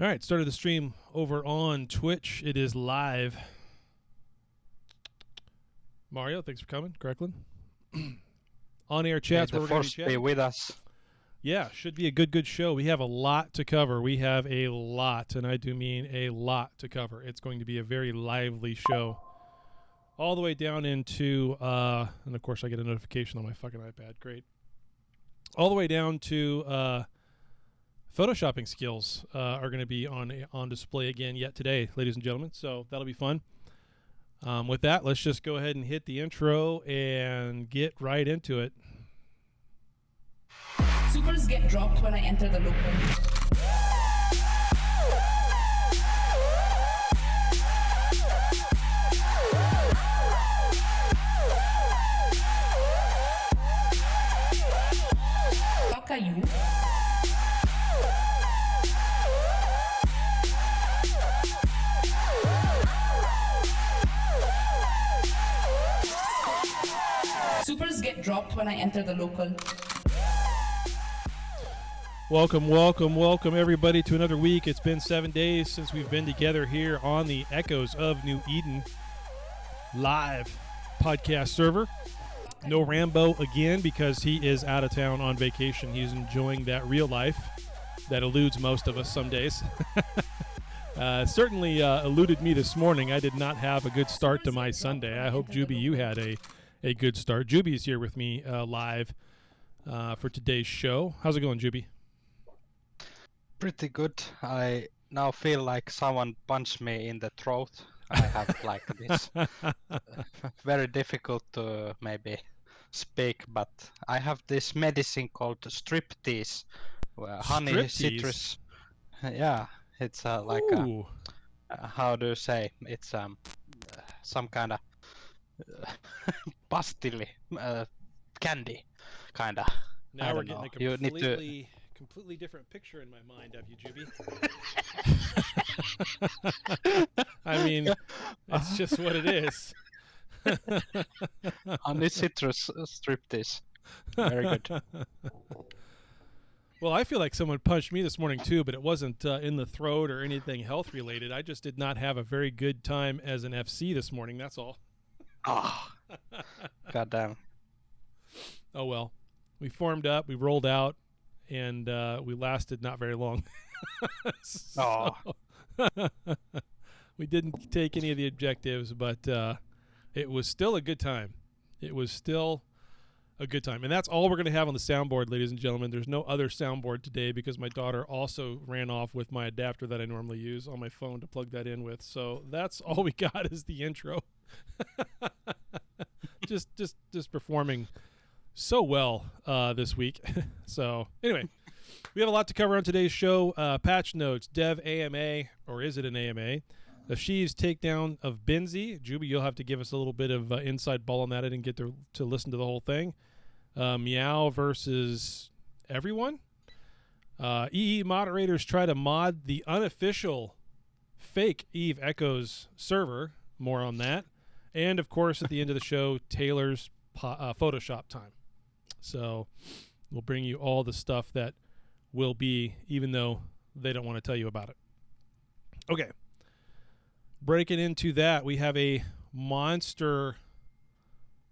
All right, started the stream over on Twitch. It is live. Mario, thanks for coming. Grecklin. On-air chats. May the force be with us. Yeah, should be a good show. We have a lot to cover. We have a lot, and I do mean a lot to cover. It's going to be a very lively show. All the way down into, and of course I get a notification on my fucking iPad. Great. All the way down to photoshopping skills are going to be on display again yet today, ladies and gentlemen. So that'll be fun. With that, let's just go ahead and hit the intro and get right into it. Supers get dropped when I enter the local. Fuck are you? Supers get dropped when I enter the local. Welcome, everybody, to another week. It's been 7 days since we've been together here on the Echoes of New Eden live podcast server. No Rambo again because he is out of town on vacation. He's enjoying that real life that eludes most of us some days. Certainly eluded me this morning. I did not have a good start to my Sunday. I hope, Jubi, you had a good start. Jubi is here with me live for today's show. How's it going, Jubi? Pretty good. I now feel like someone punched me in the throat. I have like this very difficult to maybe speak, but I have this medicine called striptease, honey Striptease? citrus. Yeah, it's like how do you say? It's some kind of pastille candy, kind of. Now we're getting a completely different picture in my mind of you, Jubi. I mean, it's just what it is. Honey citrus striptease. Very good. Well, I feel like someone punched me this morning too, but it wasn't in the throat or anything health related. I just did not have a very good time as an FC this morning. That's all. Oh, goddamn. Oh well, we formed up, we rolled out, and we lasted not very long. We didn't take any of the objectives, but it was still a good time. It was still a good time. And that's all we're going to have on the soundboard, ladies and gentlemen. There's no other soundboard today because my daughter also ran off with my adapter that I normally use on my phone to plug that in with. So that's all we got is the intro. just performing so well this week. So anyway, we have a lot to cover on today's show. Patch notes, dev AMA, or is it an AMA? Asheeves takedown of Benzie. Jubi, you'll have to give us a little bit of inside ball on that. I didn't get to listen to the whole thing. MEOW versus everyone. EE moderators try to mod the unofficial fake Eve Echoes server. More on that. And, of course, at the end of the show, Taylor's Photoshop time. So we'll bring you all the stuff that will be, even though they don't want to tell you about it. Okay. Breaking into that, we have a monster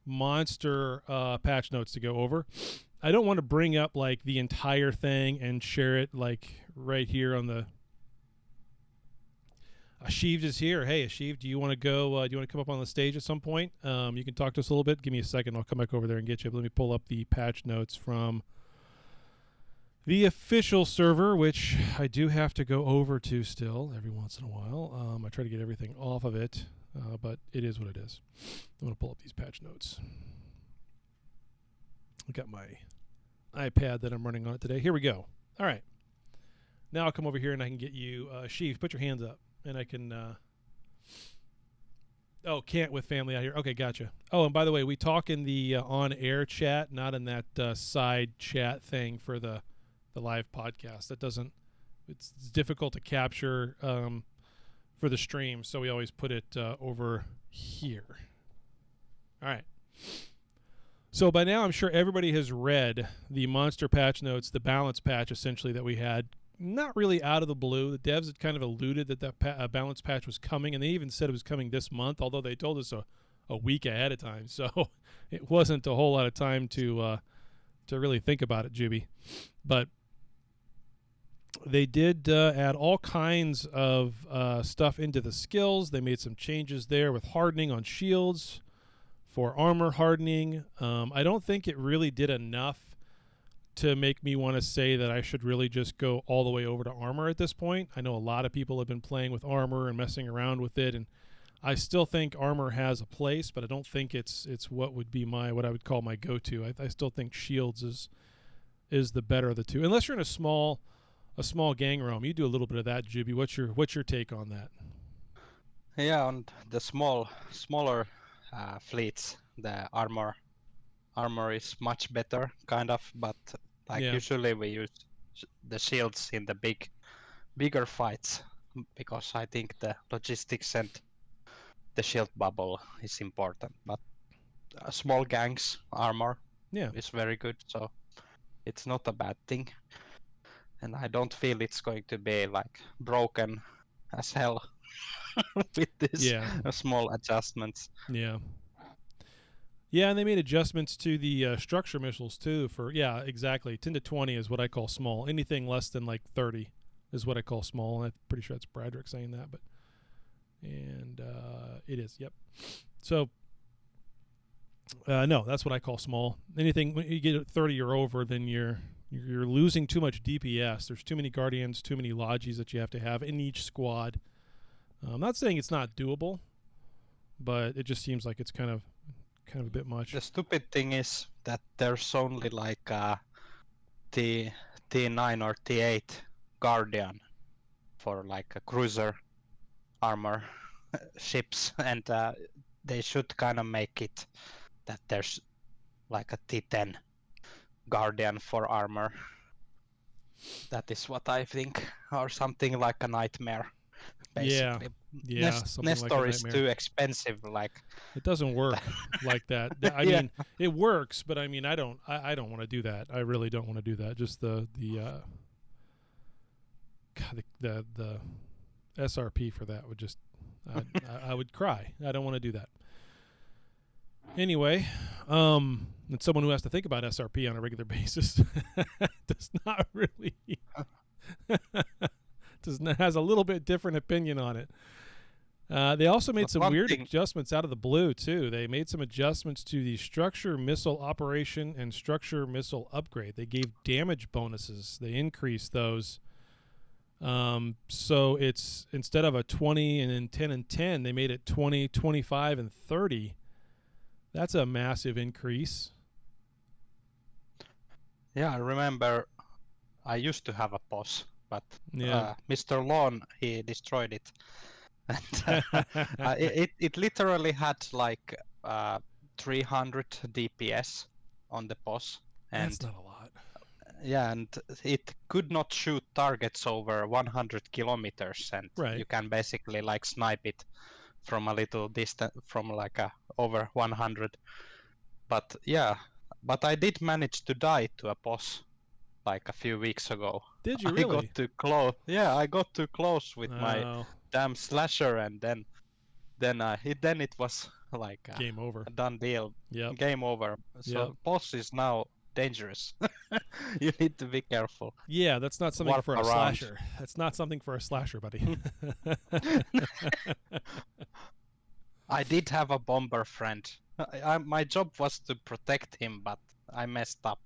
patch notes to go over. I don't want to bring up like the entire thing and share it like right here on the... Asheeves is here. Hey, Asheeves, do you want to go? Do you want to come up on the stage at some point? You can talk to us a little bit. Give me a second. I'll come back over there and get you. But let me pull up the patch notes from the official server, which I do have to go over to still every once in a while. I try to get everything off of it, but it is what it is. I'm going to pull up these patch notes. I got my iPad that I'm running on it today. Here we go. All right. Now I'll come over here and I can get you. Asheeves, put your hands up. And I can, can't with family out here. Okay, gotcha. Oh, and by the way, we talk in the on-air chat, not in that side chat thing for the live podcast. That doesn't, it's difficult to capture for the stream, so we always put it over here. All right. So by now, I'm sure everybody has read the monster patch notes, the balance patch essentially that we had not really out of the blue. The devs had kind of alluded that balance patch was coming, and they even said it was coming this month, although they told us a week ahead of time. So it wasn't a whole lot of time to really think about it, Jubi. But they did add all kinds of stuff into the skills. They made some changes there with hardening on shields for armor hardening. I don't think it really did enough to make me want to say that I should really just go all the way over to armor at this point. I know a lot of people have been playing with armor and messing around with it, and I still think armor has a place, but I don't think it's what would be what I would call my go-to. I still think shields is the better of the two. Unless you're in a small gang roam, you do a little bit of that, Jubi. What's your take on that? Yeah, on the smaller fleets, the armor is much better, kind of. But usually we use the shields in the bigger fights because I think the logistics and the shield bubble is important. But small gangs armor is very good, so it's not a bad thing. And I don't feel it's going to be like broken as hell with this small adjustments. Yeah, and they made adjustments to the structure missiles too exactly. 10 to 20 is what I call small. Anything less than like 30 is what I call small. I'm pretty sure that's Bradrick saying that, but it is. Yep. So no, that's what I call small. Anything when you get 30 or over, then you're losing too much DPS. There's too many Guardians, too many Logis that you have to have in each squad. I'm not saying it's not doable, but it just seems like it's kind of a bit much. The stupid thing is that there's only like T9 or T8 Guardian for like a cruiser armor ships, and they should kind of make it that there's like a T10 Guardian for armor. That is what I think, or something like a nightmare. Basically. Nestor is too expensive. Like it doesn't work like that. I mean, it works, but I mean, I don't want to do that. I really don't want to do that. Just the SRP for that would just I would cry. I don't want to do that. Anyway, and someone who has to think about SRP on a regular basis does not really has a little bit different opinion on it. They also made some weird adjustments out of the blue too. They made some adjustments to the structure missile operation and structure missile upgrade. They gave damage bonuses. They increased those. So it's instead of a 20 and then 10 and 10, they made it 20, 25, and 30. That's a massive increase. Yeah, I remember I used to have a POS, but Mr. Lawn, he destroyed it. And, it literally had like 300 DPS on the POS. And that's not a lot. Yeah, and it could not shoot targets over 100 kilometers, and you can basically like snipe it from a little distance, from like over 100. But I did manage to die to a boss like a few weeks ago. Did you really? I got too close. Yeah, I got too close with my damn slasher, and then it was like game over. A done deal. Yeah, game over. So boss is now dangerous. You need to be careful. Yeah, that's not something for a slasher. That's not something for a slasher, buddy. I did have a bomber friend. My job was to protect him, but I messed up.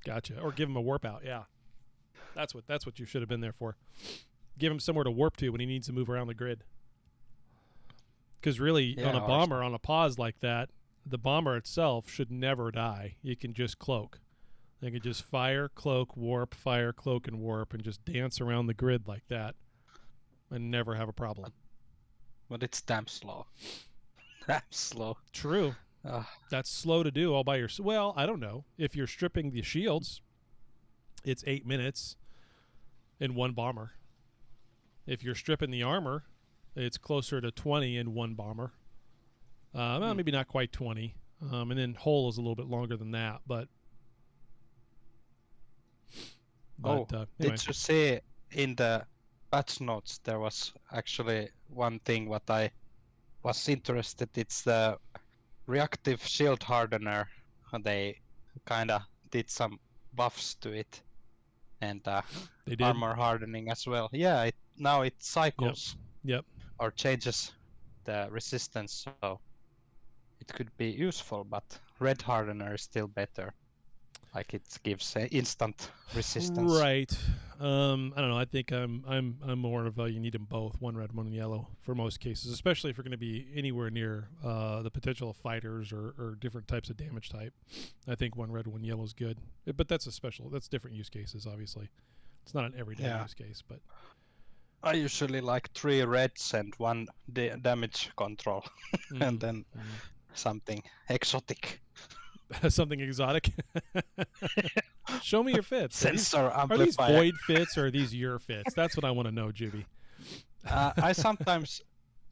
Gotcha. Or give him a warp out. Yeah, that's what you should have been there for. Give him somewhere to warp to when he needs to move around the grid. Because really, on a bomber, on a pause like that, the bomber itself should never die. You can just cloak. They can just fire, cloak, warp, fire, cloak, and warp, and just dance around the grid like that and never have a problem. But it's damn slow. Damn slow. True. That's slow to do all by yourself. Well, I don't know. If you're stripping the shields, it's 8 minutes in one bomber. If you're stripping the armor, it's closer to 20 in one bomber. Well, maybe not quite 20. And then hull is a little bit longer than that. But But anyway. did you see in the patch notes there was actually one thing what I was interested. It's the reactive shield hardener. They kind of did some buffs to it, and They did. armor hardening as well. Yeah, now it cycles Yep. or changes the resistance, so it could be useful. But red hardener is still better. Like it gives instant resistance. Right. I don't know. I think I'm more of a you need them both, one red, one yellow, for most cases, especially if you're going to be anywhere near the potential of fighters or different types of damage type. I think one red, one yellow is good, but that's different use cases. Obviously, it's not an everyday use case, but I usually like 3 reds and 1 damage control, and then something exotic. Something exotic. Show me your fits. Sensor Are these amplifier. void fits or are these your fits? That's what I want to know, Jubi. I sometimes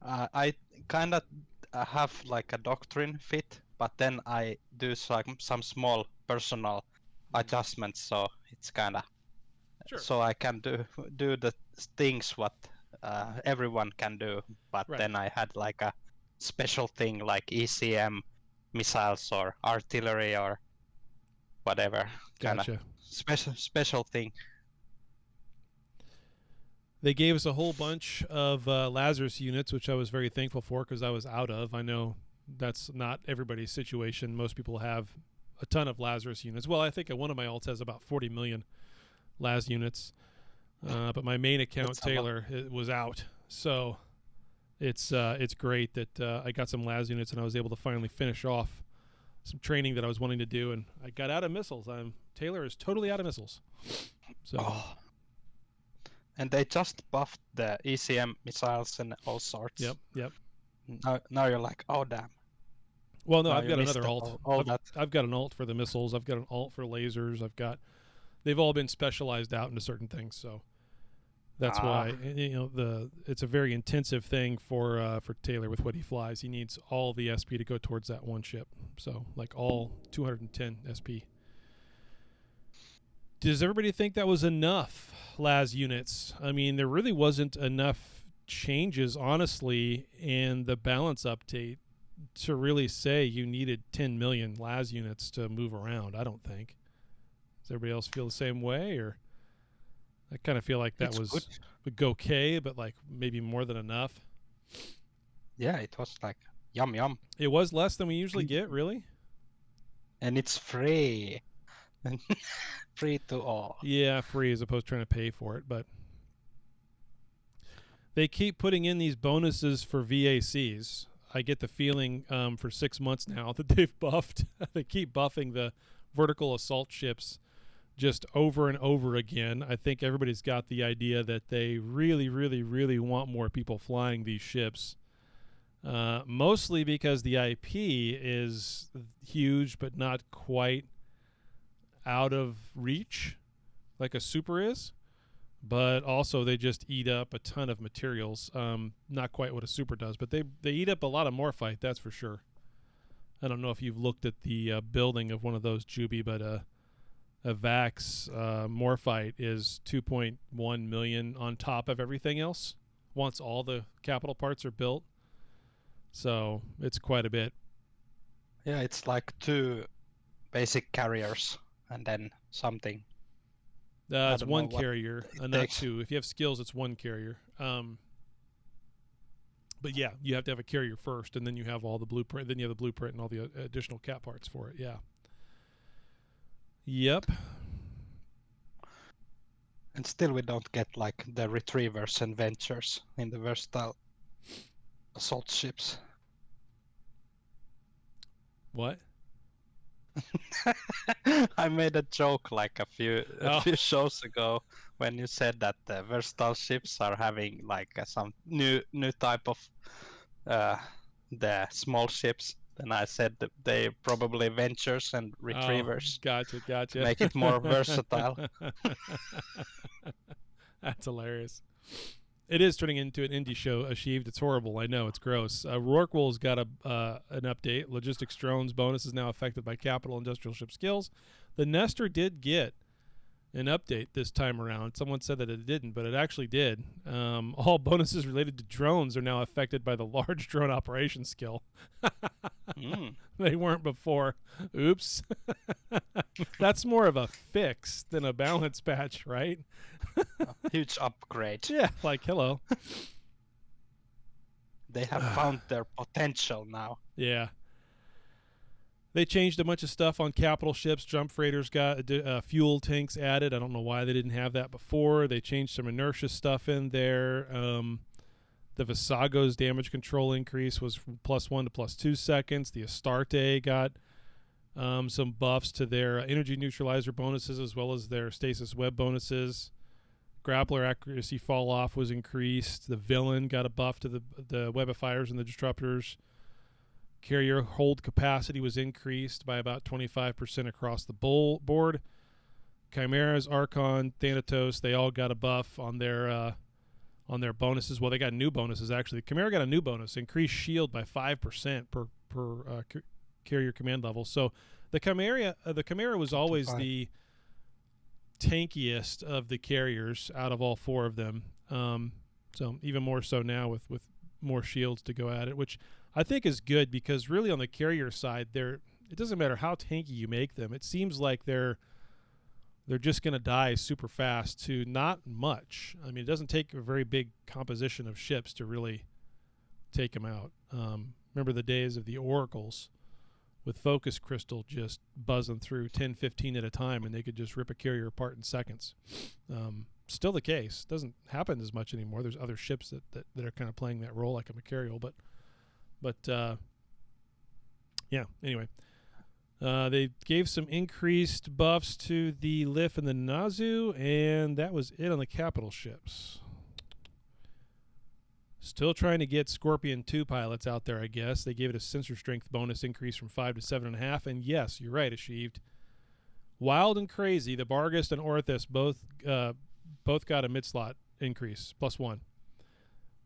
I kind of have like a doctrine fit, but then I do some small personal adjustments, so it's kind of so I can do the things what everyone can do, but then I had like a special thing like ECM missiles or artillery or whatever. Kind of special thing. They gave us a whole bunch of Lazarus units, which I was very thankful for because I was out of. I know that's not everybody's situation. Most people have a ton of Lazarus units. Well, I think one of my alts has about 40 million Laz units, but my main account, Taylor, it was out. So it's great that I got some Laz units and I was able to finally finish off some training that I was wanting to do, and I got out of missiles. Taylor is totally out of missiles. So. And they just buffed the ECM missiles and all sorts. Yep. Now you're like, oh damn. Well, no, I've got another alt. All that. I've got an alt for the missiles. I've got an alt for lasers. They've all been specialized out into certain things. So that's why it's a very intensive thing for Taylor with what he flies. He needs all the SP to go towards that one ship. So like all 210 SP. Does everybody think that was enough Laz units? I mean, there really wasn't enough changes, honestly, in the balance update to really say you needed 10 million Laz units to move around, I don't think. Does everybody else feel the same way? Or I kind of feel like that was okay, but like maybe more than enough. Yeah, it was like yum. It was less than we usually get, really? And it's free. Free to all. Yeah, free as opposed to trying to pay for it, but they keep putting in these bonuses for VACs. I get the feeling for 6 months now that they've buffed. They keep buffing the vertical assault ships just over and over again. I think everybody's got the idea that they really, really, really want more people flying these ships. Mostly because the IP is huge, but not quite out of reach like a super is, but also they just eat up a ton of materials. Not quite what a super does, but they eat up a lot of morphite, that's for sure. I don't know if you've looked at the building of one of those, Jubi, but a VAX morphite is 2.1 million on top of everything else once all the capital parts are built. So it's quite a bit. Yeah, it's like 2 basic carriers and then something. It's one carrier, not 2. If you have skills, it's one carrier. But yeah, you have to have a carrier first, and then you have all the blueprint. Then you have the blueprint and all the additional cap parts for it. Yeah. Yep. And still, we don't get like the retrievers and ventures in the versatile assault ships. What? I made a joke like a few shows ago when you said that the versatile ships are having like some new type of the small ships. Then I said that they probably ventures and retrievers. Gotcha. To make it more versatile. That's hilarious. It is turning into an indie show, Asheeves. It's horrible. I know. It's gross. Rorqual's got an update. Logistics drones bonus is now affected by capital industrial ship skills. The Nestor did get an update this time around. Someone said that it didn't, but it actually did. All bonuses related to drones are now affected by the large drone operation skill. They weren't before. Oops. That's more of a fix than a balance patch, right? Huge upgrade. Yeah, like, hello. They have found their potential now. Yeah. They changed a bunch of stuff on capital ships. Jump freighters got fuel tanks added. I don't know why they didn't have that before. They changed some inertia stuff in there. The Visago's damage control increase was from +1 to +2 seconds. The Astarte got some buffs to their energy neutralizer bonuses as well as their stasis web bonuses. Grappler accuracy fall off was increased. The Villain got a buff to the webifiers and the disruptors. Carrier hold capacity was increased by about 25% across the board. Chimeras, Archon, Thanatos, they all got a buff on their bonuses. Well, they got new bonuses actually. Chimera got a new bonus, increased shield by 5% per carrier command level. So the Chimera was always the tankiest of the carriers out of all four of them. So even more so now with more shields to go at it, which I think is good because really on the carrier side, it doesn't matter how tanky you make them. It seems like they're just going to die super fast to not much. I mean, it doesn't take a very big composition of ships to really take them out. Remember the days of the Oracles with Focus Crystal just buzzing through 10, 15 at a time, and they could just rip a carrier apart in seconds. Still the case. Doesn't happen as much anymore. There's other ships that are kind of playing that role like a Macarial, but yeah, anyway. They gave some increased buffs to the Lif and the Nazu, and that was it on the capital ships. Still trying to get Scorpion 2 pilots out there, I guess. They gave it a sensor strength bonus increase from 5 to 7.5, and yes, you're right, Asheeves. Wild and crazy, the Barghest and Orthus both got a mid-slot increase, +1,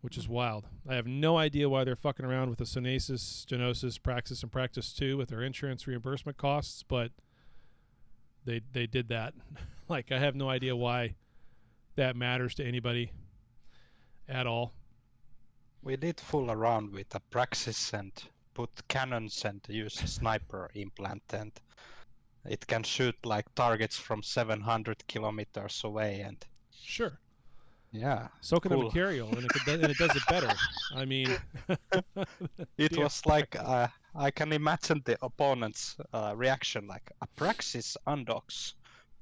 which is wild. I have no idea why they're fucking around with the Sonasis, Genosis, Praxis, and Practice 2 with their insurance reimbursement costs, but they did that. Like, I have no idea why that matters to anybody at all. We did fool around with the Praxis and put cannons and use a sniper implant, and it can shoot like targets from 700 kilometers away. And sure. Yeah. So can a Macarial, and it does it better. I mean, it was like I can imagine the opponent's reaction, like a Praxis undocks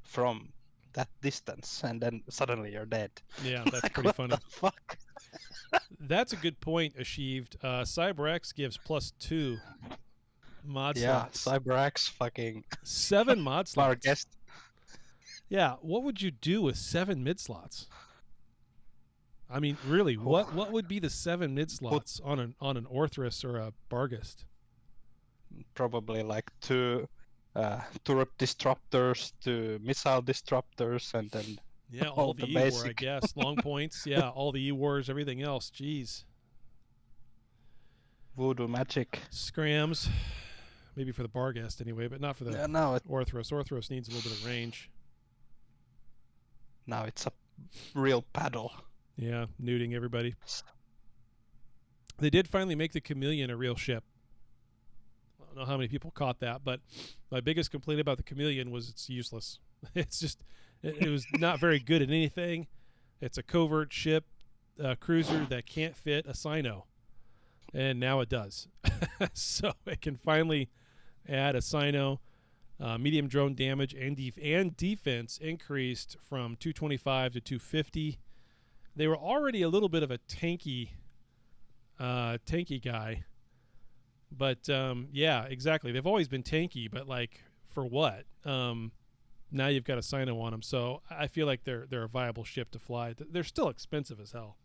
from that distance, and then suddenly you're dead. Yeah, that's like, pretty what funny. The fuck? That's a good point, Asheeves. CyberX gives +2 mod slots. Yeah, CyberX fucking 7 mod slots. Barghest. Yeah, what would you do with 7 mid slots? I mean, really, what would be the 7 mid slots on an Orthrus or a Barghest? Probably like 2 turret disruptors, 2 missile disruptors, and then all the E-War, I guess. Long points, yeah, all the E-Wars, everything else. Jeez. Voodoo magic. Scrams. Maybe for the Barghest anyway, but not for the Orthrus. Orthrus needs a little bit of range. Now it's a real paddle. Yeah, nuding everybody. They did finally make the Chameleon a real ship. I don't know how many people caught that, but my biggest complaint about the Chameleon was it's useless. It's just, it was not very good at anything. It's a covert ship, cruiser that can't fit a Sino. And now it does. So it can finally add a Sino. Medium drone damage and defense increased from 225 to 250. They were already a little bit of a tanky guy. But, yeah, exactly. They've always been tanky, but, like, for what? Now you've got a Sino on them. So I feel like they're a viable ship to fly. They're still expensive as hell.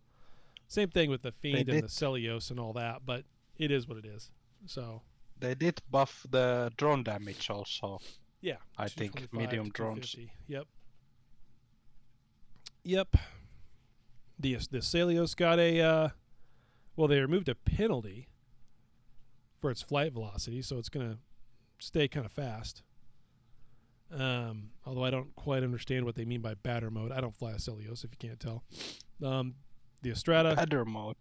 Same thing with the Fiend and the Celios and all that, but it is what it is. So they did buff the drone damage also. Yeah. I think medium drones. Yep. The Celios got a they removed a penalty for its flight velocity, so it's going to stay kind of fast. Although I don't quite understand what they mean by batter mode. I don't fly a Celios, if you can't tell. The Estrada, Batter mode.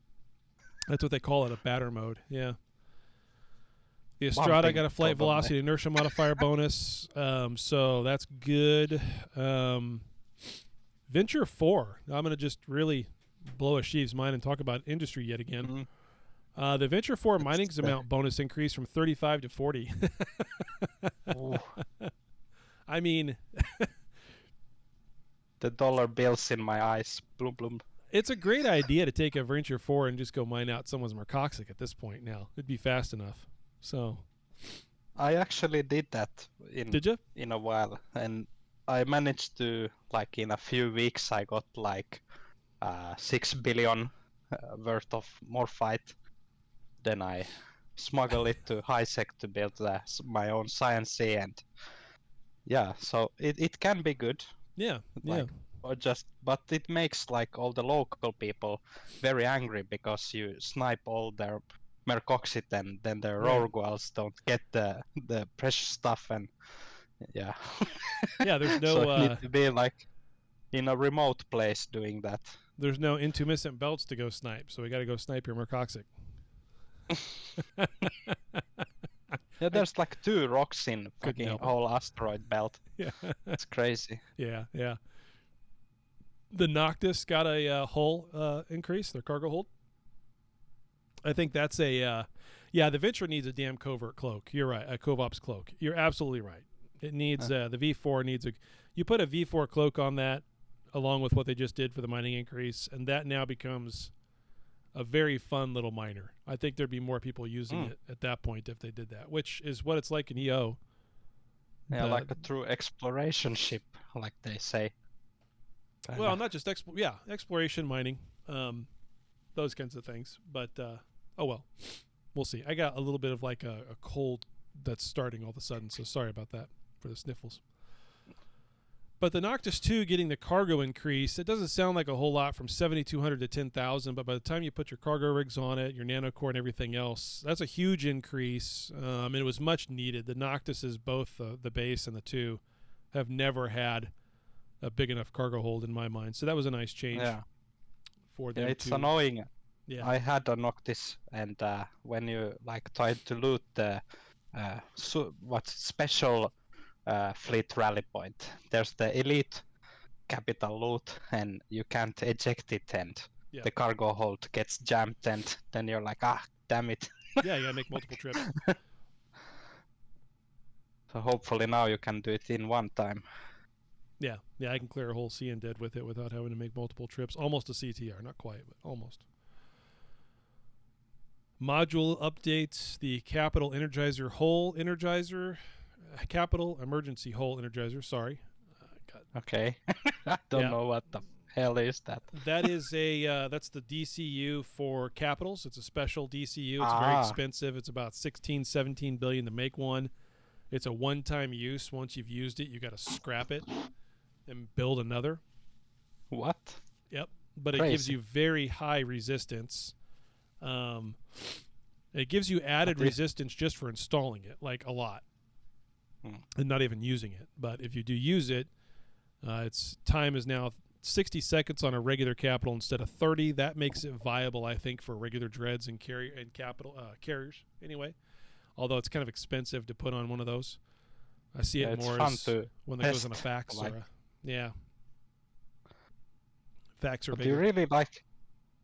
that's what they call it, a batter mode. Yeah. The Estrada got a flight velocity inertia modifier bonus, so that's good. Venture 4. I'm going to just really blow Asheeves' mind and talk about industry yet again. The Venture 4 mining's amount bonus increase from 35 to 40. I mean, the dollar bills in my eyes. Bloom, bloom. It's a great idea to take a Venture 4 and just go mine out someone's Mercoxic at this point now. It'd be fast enough. So, I actually did that did you? In a while, and I managed to, like, in a few weeks, I got like 6 billion worth of Morphite. Then I smuggle it to HiSec to build my own Science, and yeah, so it can be good. Yeah, like, but it makes like all the local people very angry because you snipe all their Mercoxit and then the Rorguals don't get the precious stuff, and yeah. Yeah, there's no so you need to be like in a remote place doing that. There's no intumescent belts to go snipe, so we got to go snipe your Mercoxic. Yeah, there's like 2 rocks in fucking whole asteroid belt. Yeah, it's crazy. Yeah. The Noctis got a hull increase, their cargo hold. I think that's the Venture needs a damn covert cloak. You're right, a Covops cloak. You're absolutely right. It needs the V4 needs you put a V4 cloak on that along with what they just did for the mining increase, and that now becomes a very fun little miner. I think there'd be more people using it at that point if they did that, which is what it's like in EO. Yeah, like a true exploration ship, like they say. Well, not just exploration, mining, those kinds of things. But oh well, we'll see. I got a little bit of like a cold that's starting all of a sudden, so sorry about that for the sniffles. But the Noctis 2 getting the cargo increase, it doesn't sound like a whole lot from 7,200 to 10,000, but by the time you put your cargo rigs on it, your nanocore and everything else, that's a huge increase, and it was much needed. The Noctises, both the base and the 2, have never had a big enough cargo hold in my mind, so that was a nice change for them. It's annoying. Yeah. I had a Noctis, and when you like tried to loot the special fleet rally point, there's the elite capital loot, and you can't eject it, and the cargo hold gets jammed, and then you're like, damn it. Yeah, you gotta make multiple trips. So hopefully now you can do it in one time. Yeah, I can clear a whole sea and dead with it without having to make multiple trips. Almost a CTR, not quite, but almost. Module updates: the Capital Energizer Hull Energizer, Capital Emergency Hull Energizer. Sorry. Okay. I don't know what the hell is that. That is that's the DCU for capitals. It's a special DCU. It's very expensive. It's about 16-17 billion to make one. It's a one-time use. Once you've used it, you got to scrap it and build another. What? Yep. But Crazy. It gives you very high resistance. It gives you added resistance just for installing it, like a lot, and not even using it. But if you do use it, its time is now 60 seconds on a regular capital instead of 30. That makes it viable, I think, for regular dreads and capital carriers. Anyway, although it's kind of expensive to put on one of those. I see it more as when it goes on a fax or fax or bigger. Do you really like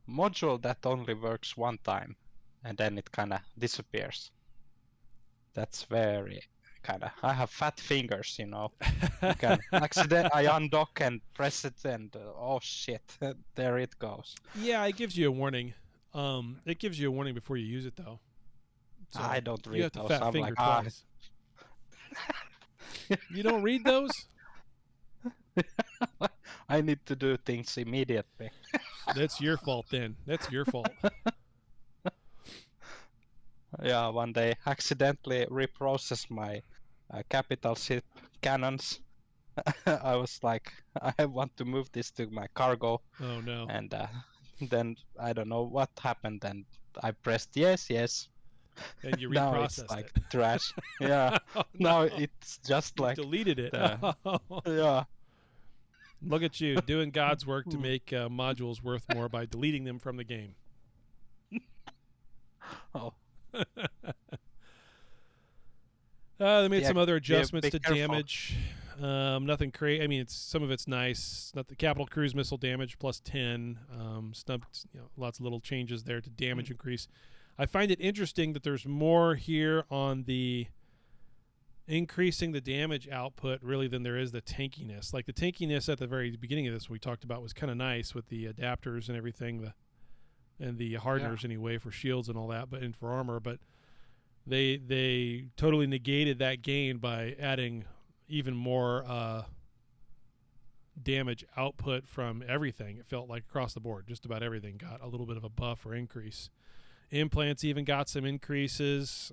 module that only works one time and then it kind of disappears? That's very kind of, I have fat fingers, you know. You can I undock and press it and oh shit, there it goes. Yeah, it gives you a warning. It gives you a warning before you use it though. So I don't read you have to those. fat I'm finger like, twice. You don't read those? I need to do things immediately. That's your fault then. That's your fault. Yeah, one day accidentally reprocess my capital ship cannons. I was like, I want to move this to my cargo. Oh no. And then I don't know what happened, and I pressed yes. and you Now it's reprocessed like it. trash. Yeah. Oh, Now no. it's just You like deleted it. the, yeah. Look at you doing God's work to make modules worth more by deleting them from the game. Oh, They made Yeah, some other be adjustments to careful. damage. Nothing crazy. I mean, some of it's nice. Not the capital cruise missile damage plus 10. Lots of little changes there to damage increase. I find it interesting that there's more here on the increasing the damage output really than there is the tankiness. Like the tankiness at the very beginning of this we talked about was kind of nice with the adapters and everything, and the hardeners anyway for shields and all that, and for armor. But they totally negated that gain by adding even more damage output from everything. It felt like across the board, just about everything got a little bit of a buff or increase. Implants even got some increases.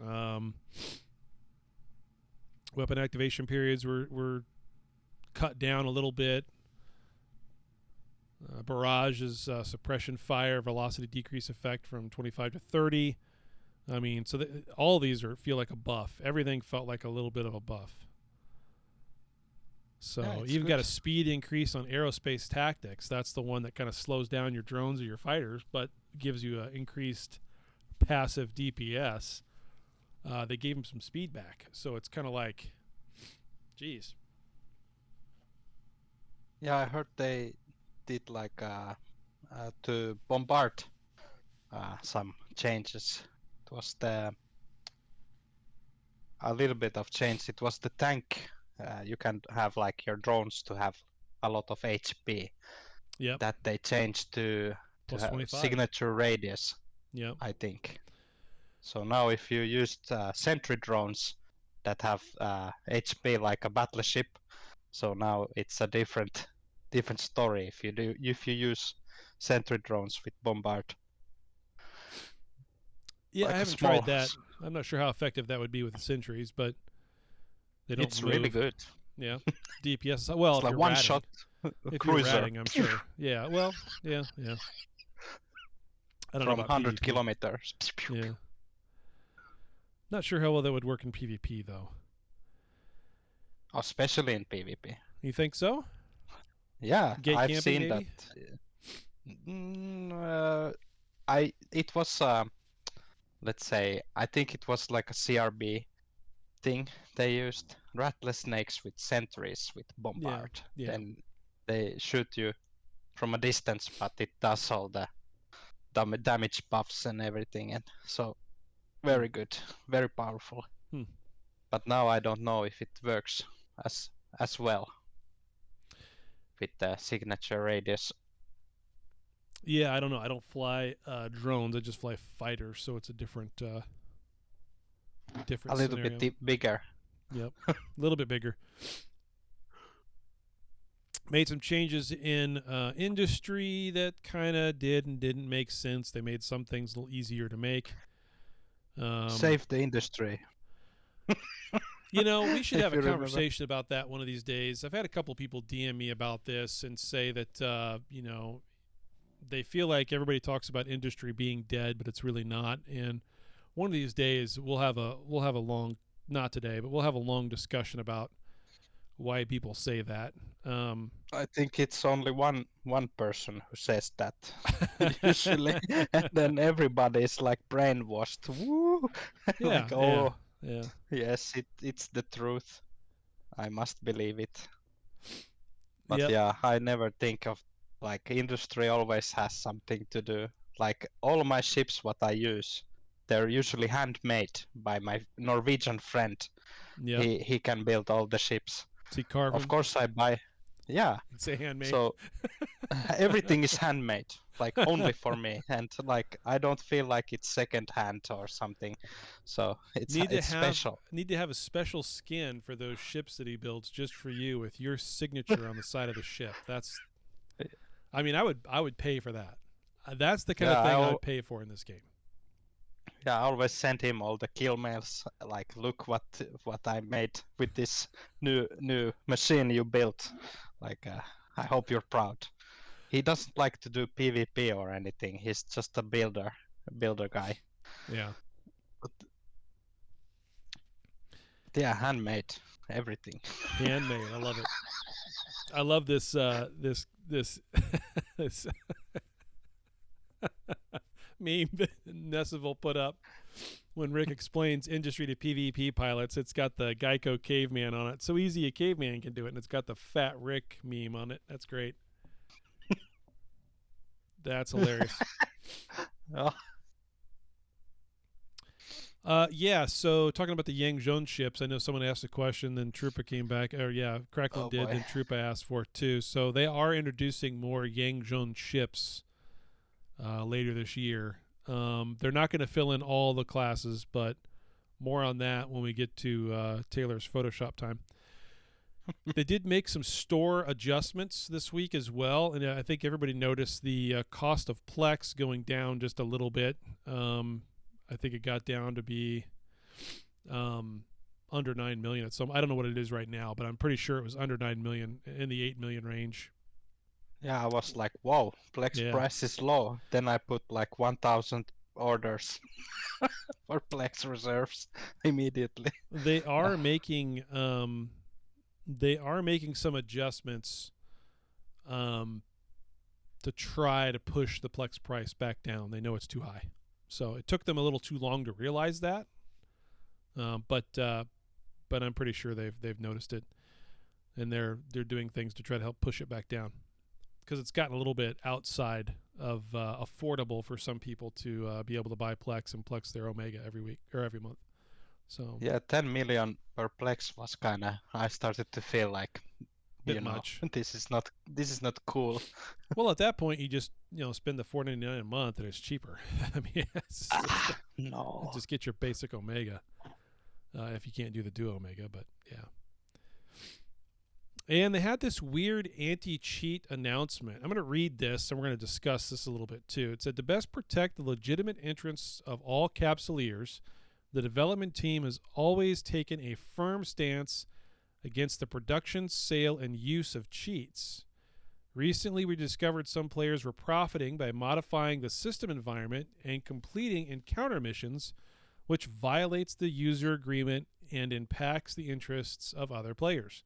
Weapon activation periods were cut down a little bit. Barrage is suppression fire velocity decrease effect from 25 to 30. I mean, so all these feel like a buff. Everything felt like a little bit of a buff. So even got a speed increase on aerospace tactics. That's the one that kind of slows down your drones or your fighters, but gives you an increased passive DPS. They gave him some speed back. So it's kind of like, geez. Yeah, I heard they did like to bombard some changes. It was a little bit of change. It was the tank. You can have like your drones to have a lot of HP. Yep. That they changed to Plus have 25. signature radius. Yep. I think. So now if you used sentry drones that have HP like a battleship, so now it's a different story if you use sentry drones with bombard. Yeah, like I haven't tried that. I'm not sure how effective that would be with the sentries, but they don't It's move. really good. Yeah. DPS. Well, It's if like you're one ratting. shot If cruiser. you're ratting, I'm sure. Yeah. Well, yeah. I don't know From about 100 PvP. kilometers. Yeah. Not sure how well that would work in PvP though. Especially in PvP. You think so? Yeah, Gate I've camping, seen maybe? that. It was let's say I think it was like a CRB thing they used. Ratless snakes with sentries with bombard. Yeah. Then they shoot you from a distance, but it does all the damage buffs and everything, and so very good, very powerful. But now I don't know if it works as well with the signature radius. Yeah, I don't know. I don't fly drones. I just fly fighters, so it's a different A little scenario. bit bigger. Yep, a little bit bigger. Made some changes in industry that kind of did and didn't make sense. They made some things a little easier to make. Save the industry. We should If have a you remember. conversation about that one of these days. I've had a couple people DM me about this and say that they feel like everybody talks about industry being dead, but it's really not. And one of these days we'll have a long, not today, but we'll have a long discussion about why people say that. I think it's only one person who says that usually, and then everybody is like brainwashed. Woo! Yeah, like, yeah. yes, it's the truth. I must believe it. But Yep. yeah, I never think of like industry always has something to do. Like all of my ships, what I use, they're usually handmade by my Norwegian friend. Yep. He can build all the ships. Is he carving? Of course, I buy. Yeah. Say handmade. So everything is handmade, like only for me, and like I don't feel like it's second hand or something. So it's special. Need to have a special skin for those ships that he builds just for you with your signature on the side of the ship. I mean, I would pay for that. That's the kind of thing I would pay for in this game. Yeah, I always send him all the kill mails. Like, look what I made with this new machine you built. Like, I hope you're proud. He doesn't like to do PvP or anything. He's just a builder guy. Yeah. Yeah, handmade everything. Handmade. I love it. I love this this this meme that Nessiville put up when Rick explains industry to PvP pilots. It's got the Geico caveman on it. So easy a caveman can do it, and it's got the fat Rick meme on it. That's great. That's hilarious. Oh, Yeah, so talking about the Yang Zhong ships, I know someone asked a question, then Troopa came back. Or yeah, Cracklin oh did, boy. then Troopa asked for it too. So they are introducing more Yang Zhong ships later this year. They're not going to fill in all the classes, but more on that when we get to Taylor's Photoshop time. They did make some store adjustments this week as well, and I think everybody noticed the cost of Plex going down just a little bit. I think it got down to be under 9 million at some. I don't know what it is right now, but I'm pretty sure it was under 9 million, in the 8 million range. Yeah, I was like, whoa, Plex Yeah. price is low. Then I put like 1,000 orders for Plex reserves immediately. They are making some adjustments to try to push the Plex price back down. They know it's too high, so it took them a little too long to realize that. But I'm pretty sure they've noticed it, and they're doing things to try to help push it back down, because it's gotten a little bit outside of affordable for some people to be able to buy Plex and Plex their Omega every week or every month. So Yeah, 10 million per Plex was kind of. I started to feel like, bit much. this is not cool. Well, at that point, you just spend the $4.99 a month, and it's cheaper. I mean, it's just, No. just get your basic Omega if you can't do the Duo Omega. But yeah. And they had this weird anti-cheat announcement. I'm going to read this, and we're going to discuss this a little bit too. It said, to best protect the legitimate interests of all Capsuleers, the development team has always taken a firm stance against the production, sale, and use of cheats. Recently, we discovered some players were profiting by modifying the system environment and completing encounter missions, which violates the user agreement and impacts the interests of other players.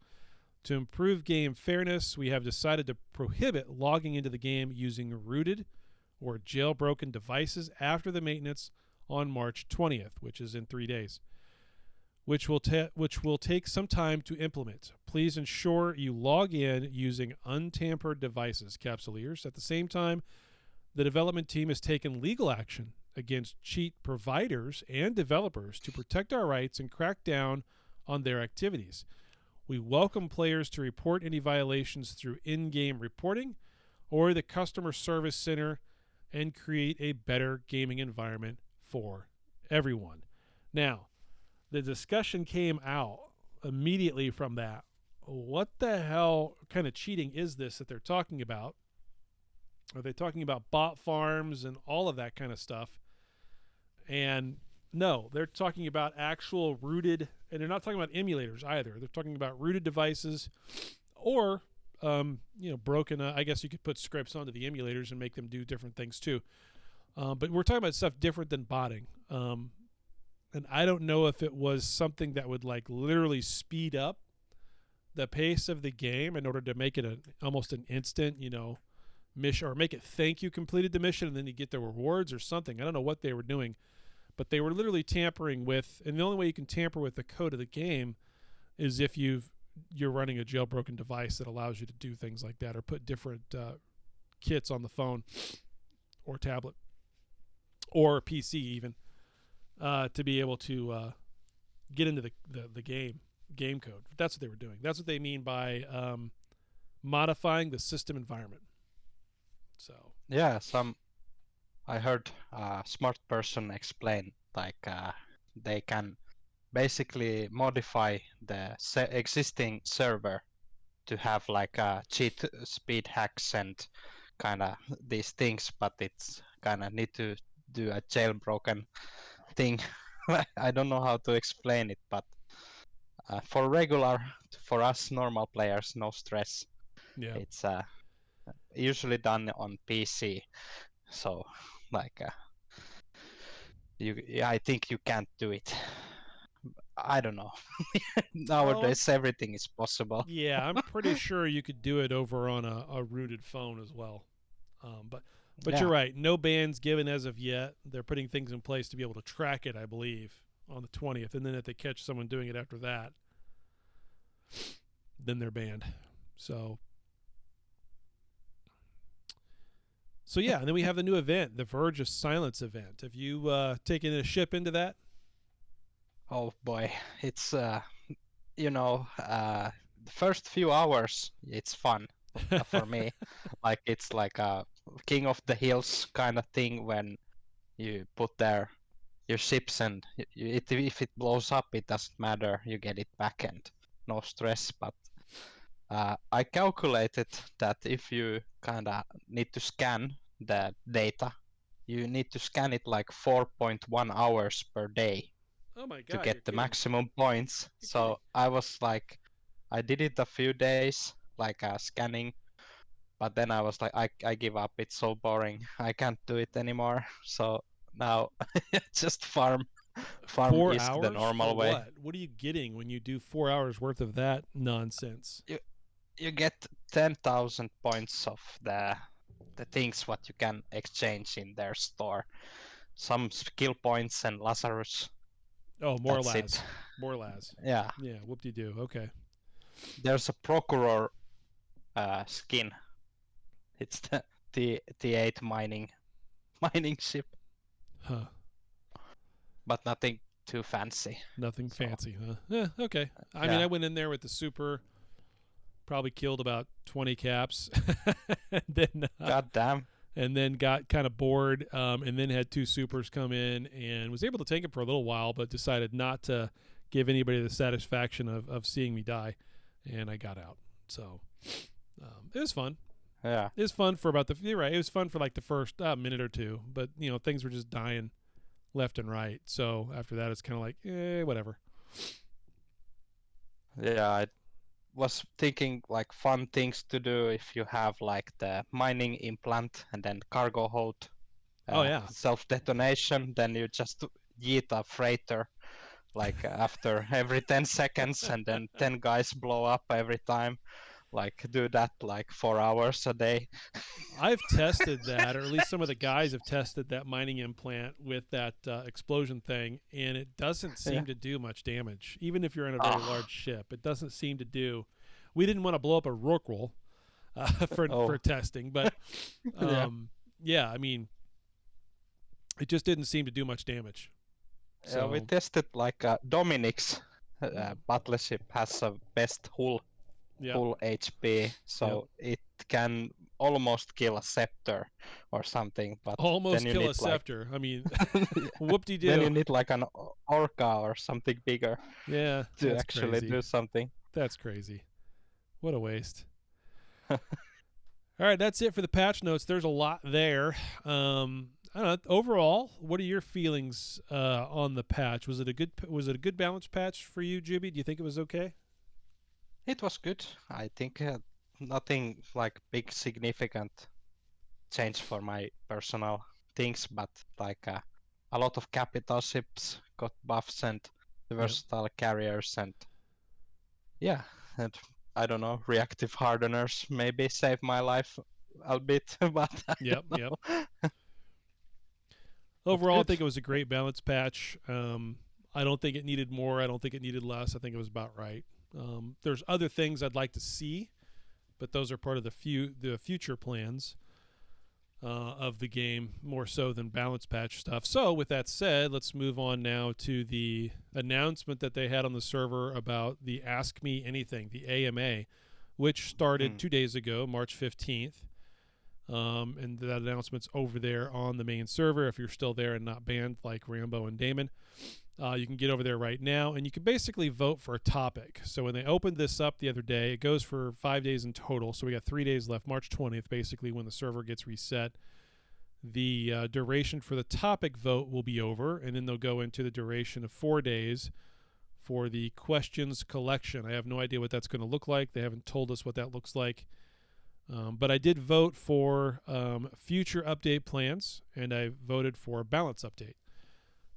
To improve game fairness, we have decided to prohibit logging into the game using rooted or jailbroken devices after the maintenance on March 20th, which is in 3 days, which will take some time to implement. Please ensure you log in using untampered devices, Capsuleers. At the same time, the development team has taken legal action against cheat providers and developers to protect our rights and crack down on their activities. We welcome players to report any violations through in-game reporting or the customer service center and create a better gaming environment for everyone. Now, the discussion came out immediately from that. What the hell kind of cheating is this that they're talking about? Are they talking about bot farms and all of that kind of stuff? And no, they're talking about actual rooted, and they're not talking about emulators either. They're talking about rooted devices or, broken. I guess you could put scripts onto the emulators and make them do different things too. But we're talking about stuff different than botting. And I don't know if it was something that would like literally speed up the pace of the game in order to make it almost an instant, mission, or make it think you completed the mission and then you get the rewards or something. I don't know what they were doing, but they were literally tampering with, and the only way you can tamper with the code of the game is if you're running a jailbroken device that allows you to do things like that or put different kits on the phone or tablet or PC even to be able to get into the game code. That's what they were doing. That's what they mean by modifying the system environment. So Yeah, I heard a smart person explain like they can basically modify the existing server to have like cheat speed hacks and kind of these things, but it's kind of need to do a jailbroken thing. I don't know how to explain it, but for us normal players, no stress. yeah, It's usually done on PC, so like I think you can't do it. I don't know. Oh, Nowadays, everything is possible. yeah, I'm pretty sure you could do it over on a rooted phone as well. But you're Yeah. right. No bans given as of yet. They're putting things in place to be able to track it, I believe, on the 20th. And then if they catch someone doing it after that, then they're banned. So yeah, and then we have the new event, the Verge of Silence event. Have you taken a ship into that? Oh boy, it's the first few hours it's fun for me. Like it's like a King of the Hills kind of thing when you put there your ships and if it blows up, it doesn't matter. You get it back and no stress. But I calculated that if you kind of need to scan the data, you need to scan it like 4.1 hours per day Oh my to God, you're get the kidding. maximum points. You're So kidding. I was like, I did it a few days, like scanning, but then I was like, I give up. It's so boring. I can't do it anymore. So now just farm 4 is the hours for normal way. what? What are you getting when you do 4 hours worth of that nonsense? You get 10,000 points of the things what you can exchange in their store. Some skill points and Lazarus. Oh, more That's Laz. it. More Laz. Yeah. Yeah, whoop-de-doo. Okay. There's a Procureur skin. It's the T8 mining ship, Huh. but nothing too fancy. Nothing So, fancy, huh? Yeah, okay. I mean, I went in there with the super, probably killed about 20 caps, and then God damn. and then got kind of bored, and then had 2 supers come in and was able to take it for a little while, but decided not to give anybody the satisfaction of seeing me die, and I got out. So it was fun. Yeah. It was fun for about you're right. It was fun for like the first minute or two, but things were just dying left and right. So after that, it's kind of like, whatever. Yeah, I was thinking like fun things to do if you have like the mining implant and then cargo hold. Oh yeah. Self-detonation, then you just yeet a freighter like after every 10 seconds and then 10 guys blow up every time. Like do that like 4 hours a day. I've tested that, or at least some of the guys have tested that mining implant with that explosion thing, and it doesn't seem to do much damage. Even if you're in a very large ship, it doesn't seem to do. We didn't want to blow up a Rorqual for testing, but yeah, I mean, it just didn't seem to do much damage. So we tested like Dominic's battleship has a best hull HP, so it can almost kill a scepter or something. But almost then you kill need a scepter. I mean, whoop-de-doo. Then you need like an orca or something bigger. Yeah, to actually do something. That's crazy. What a waste. All right, that's it for the patch notes. There's a lot there. I don't know. Overall, what are your feelings on the patch? Was it a good balanced patch for you, Jubi? Do you think it was okay? It was good. I think nothing like big significant change for my personal things, but like a lot of capital ships got buffs and the versatile carriers and and I don't know, reactive hardeners maybe saved my life a bit, but Yep. Overall, I think it was a great balance patch. I don't think it needed more. I don't think it needed less. I think it was about right. There's other things I'd like to see, but those are part of the future plans of the game, more so than balance patch stuff. So with that said, let's move on now to the announcement that they had on the server about the Ask Me Anything, the AMA, which started 2 days ago, March 15th. And that announcement's over there on the main server if you're still there and not banned like Rambo and Damon. You can get over there right now, and you can basically vote for a topic. So when they opened this up the other day, it goes for 5 days in total. So we got 3 days left, March 20th, basically, when the server gets reset. The duration for the topic vote will be over, and then they'll go into the duration of 4 days for the questions collection. I have no idea what that's going to look like. They haven't told us what that looks like. But I did vote for future update plans, and I voted for balance update.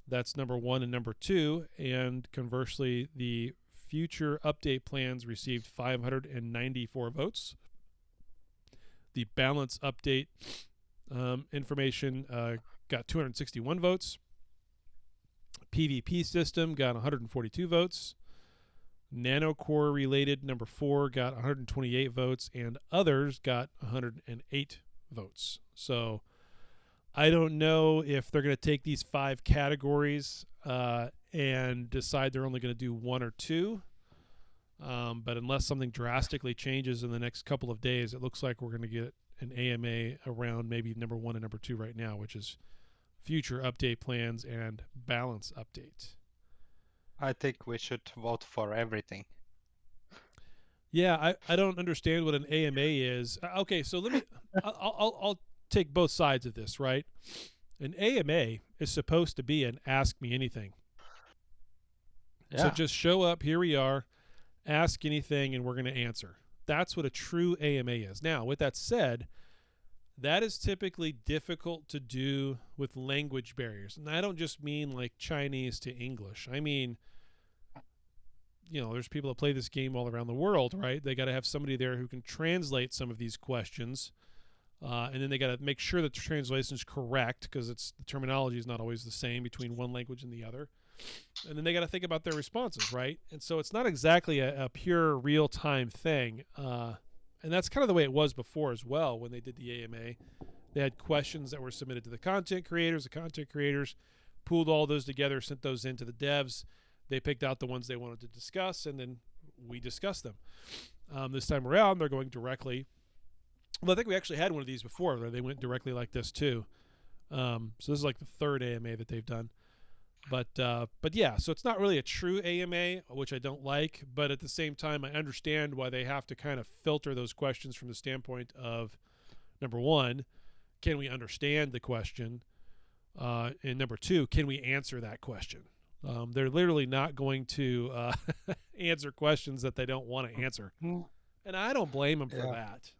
That's number 1 and number 2. And conversely, the future update plans received 594 votes. The balance update information got 261 votes. PvP system got 142 votes. Nanocore related number 4 got 128 votes, and others got 108 votes. So I don't know if they're going to take these 5 categories and decide they're only going to do 1 or 2. But unless something drastically changes in the next couple of days, it looks like we're going to get an AMA around maybe number 1 and number 2 right now, which is future update plans and balance update. I think we should vote for everything. Yeah, I don't understand what an AMA is. Okay, so let me I'll take both sides of this, right? An AMA is supposed to be an ask me anything. Yeah. So just show up, here we are, ask anything, and we're going to answer. That's what a true AMA is. Now, with that said, that is typically difficult to do with language barriers. And I don't just mean like Chinese to English. I mean, you know, there's people that play this game all around the world, right? They got to have somebody there who can translate some of these questions. And then they got to make sure that the translation is correct, because the terminology is not always the same between one language and the other. And then they got to think about their responses, right? And so it's not exactly a pure real-time thing. And that's kind of the way it was before as well when they did the AMA. They had questions that were submitted to the content creators. The content creators pooled all those together, sent those into the devs. They picked out the ones they wanted to discuss, and then we discussed them. This time around, they're going directly. Well, I think we actually had one of these before where they went directly like this too. So this is like the 3rd AMA that they've done. But yeah, so it's not really a true AMA, which I don't like. But at the same time, I understand why they have to kind of filter those questions from the standpoint of, number 1, can we understand the question? And number 2, can we answer that question? They're literally not going to answer questions that they don't want to answer. And I don't blame them for that.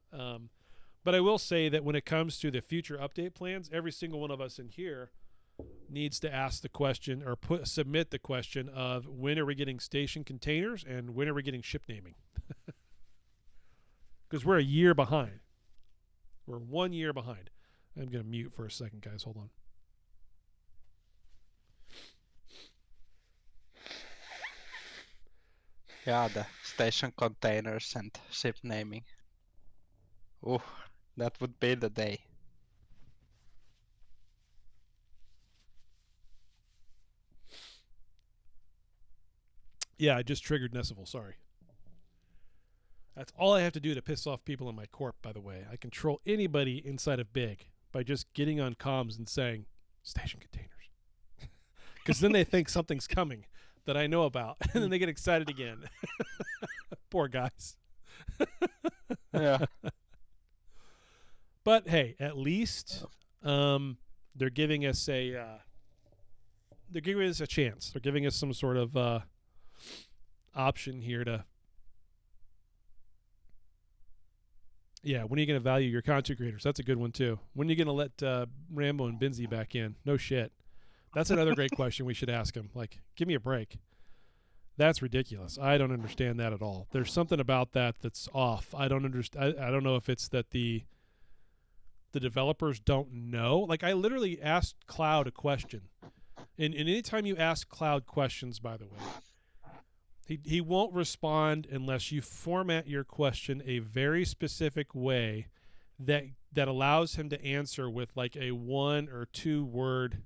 But I will say that when it comes to the future update plans, every single one of us in here needs to ask the question or submit the question of, when are we getting station containers and when are we getting ship naming? Because we're a year behind. We're 1 year behind. I'm going to mute for a second, guys. Hold on. Yeah, the station containers and ship naming. Oh, that would be the day. Yeah, I just triggered Nessival. Sorry. That's all I have to do to piss off people in my corp, by the way. I control anybody inside of Big by just getting on comms and saying, station containers. Because then they think something's coming that I know about, and then they get excited again. Poor guys. Yeah. But hey, at least they're giving us a chance. They're giving us some sort of option here to. Yeah, when are you going to value your content creators? That's a good one too. When are you going to let Rambo and Benzie back in? No shit. That's another great question we should ask him. Like, give me a break. That's ridiculous. I don't understand that at all. There's something about that that's off. I don't understand. I don't know if it's that the developers don't know. Like, I literally asked Cloud a question. And anytime you ask Cloud questions, by the way, he won't respond unless you format your question a very specific way that allows him to answer with like a 1 or 2 word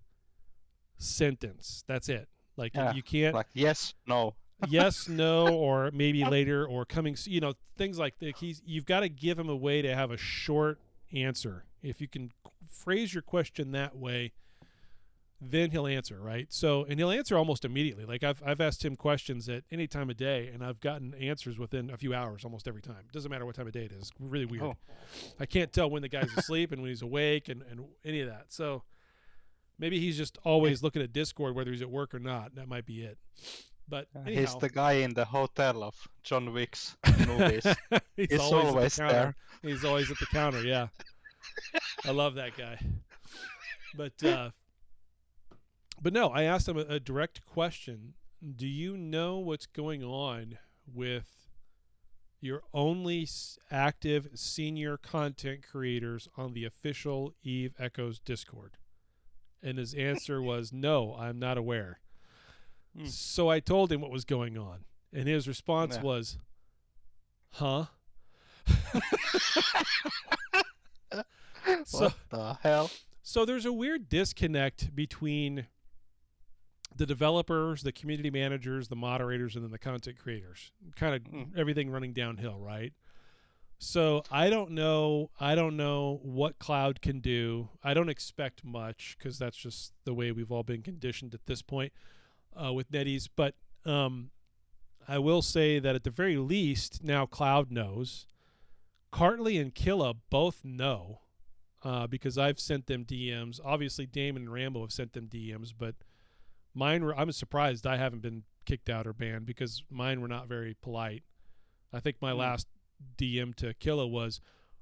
sentence. That's it. Like, you can't like yes, no. yes, no, or maybe later, or coming, you know, things like that. You've got to give him a way to have a short answer. If you can phrase your question that way, then he'll answer, right? So, and he'll answer almost immediately. Like, I've asked him questions at any time of day, and I've gotten answers within a few hours almost every time. It doesn't matter what time of day it is. It's really weird. Oh. I can't tell when the guy's asleep and when he's awake and any of that. So maybe he's just always looking at Discord, whether he's at work or not. That might be it. But anyhow, He's the guy in the hotel of John Wick's movies. he's always at the counter. there. He's always at the counter, yeah. I love that guy. But But no, I asked them a direct question. Do you know what's going on with your only active senior content creators on the official Eve Echoes Discord? And his answer was, no, I'm not aware. So I told him what was going on. And his response was, huh? What the hell? So there's a weird disconnect between the developers, the community managers, the moderators, and then the content creators. Kind of everything running downhill, right? So I don't know what Cloud can do. I don't expect much because that's just the way we've all been conditioned at this point with NetEase. But I will say that at the very least, now Cloud knows. Cartley and Killa both know because I've sent them DMs. Obviously, Damon and Rambo have sent them DMs, but mine were, I'm surprised I haven't been kicked out or banned because mine were not very polite. I think my last DM to Killa was,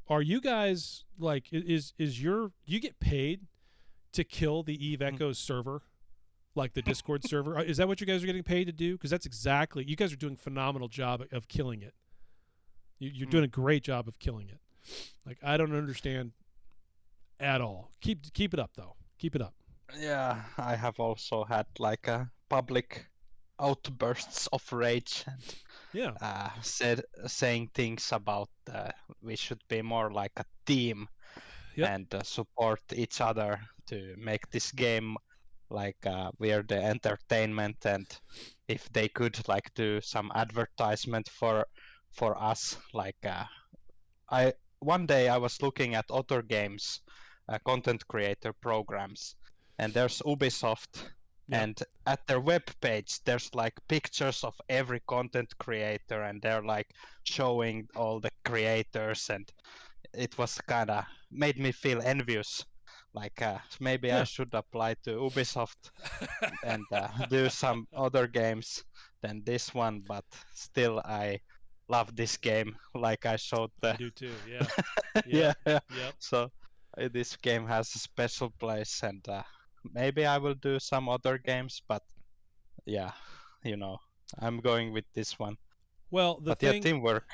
are you guys like, is you get paid to kill the Eve Echoes server, like the Discord server? Is that what you guys are getting paid to do? Because that's exactly, you guys are doing a phenomenal job of killing it. You're doing a great job of killing it. Like, I don't understand at all. Keep it up though. Keep it up. Yeah, I have also had like a public outbursts of rage and saying things about we should be more like a team and support each other to make this game like we're the entertainment, and if they could like do some advertisement for us, like one day I was looking at other games content creator programs, and there's Ubisoft. And at their web page, there's like pictures of every content creator, and they're like showing all the creators, and it was kind of made me feel envious. Like maybe I should apply to Ubisoft and do some other games than this one, but still I love this game. Like I showed I do too. Yeah. So this game has a special place, and maybe I will do some other games, but yeah, I'm going with this one. Well, teamwork.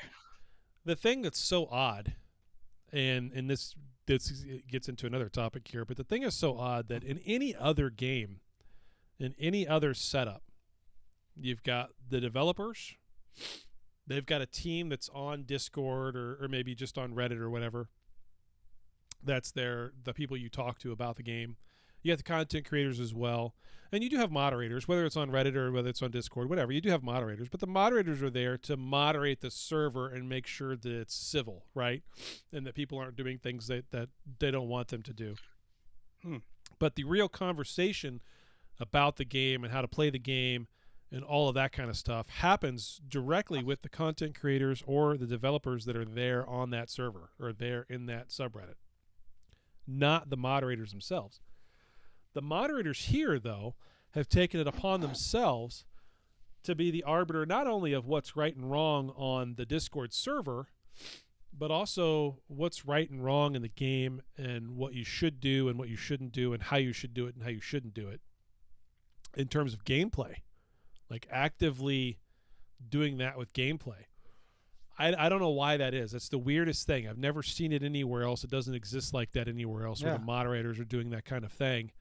The thing that's so odd, and this gets into another topic here, but the thing is so odd that in any other game, in any other setup, you've got the developers, they've got a team that's on Discord or maybe just on Reddit or whatever. That's the people you talk to about the game. You have the content creators as well. And you do have moderators, whether it's on Reddit or whether it's on Discord, whatever. You do have moderators, but the moderators are there to moderate the server and make sure that it's civil, right? And that people aren't doing things that they don't want them to do. But the real conversation about the game and how to play the game and all of that kind of stuff happens directly with the content creators or the developers that are there on that server or there in that subreddit, not the moderators themselves. The moderators here, though, have taken it upon themselves to be the arbiter not only of what's right and wrong on the Discord server, but also what's right and wrong in the game and what you should do and what you shouldn't do and how you should do it and how you shouldn't do it in terms of gameplay, like actively doing that with gameplay. I don't know why that is. That's the weirdest thing. I've never seen it anywhere else. It doesn't exist like that anywhere else where the moderators are doing that kind of thing.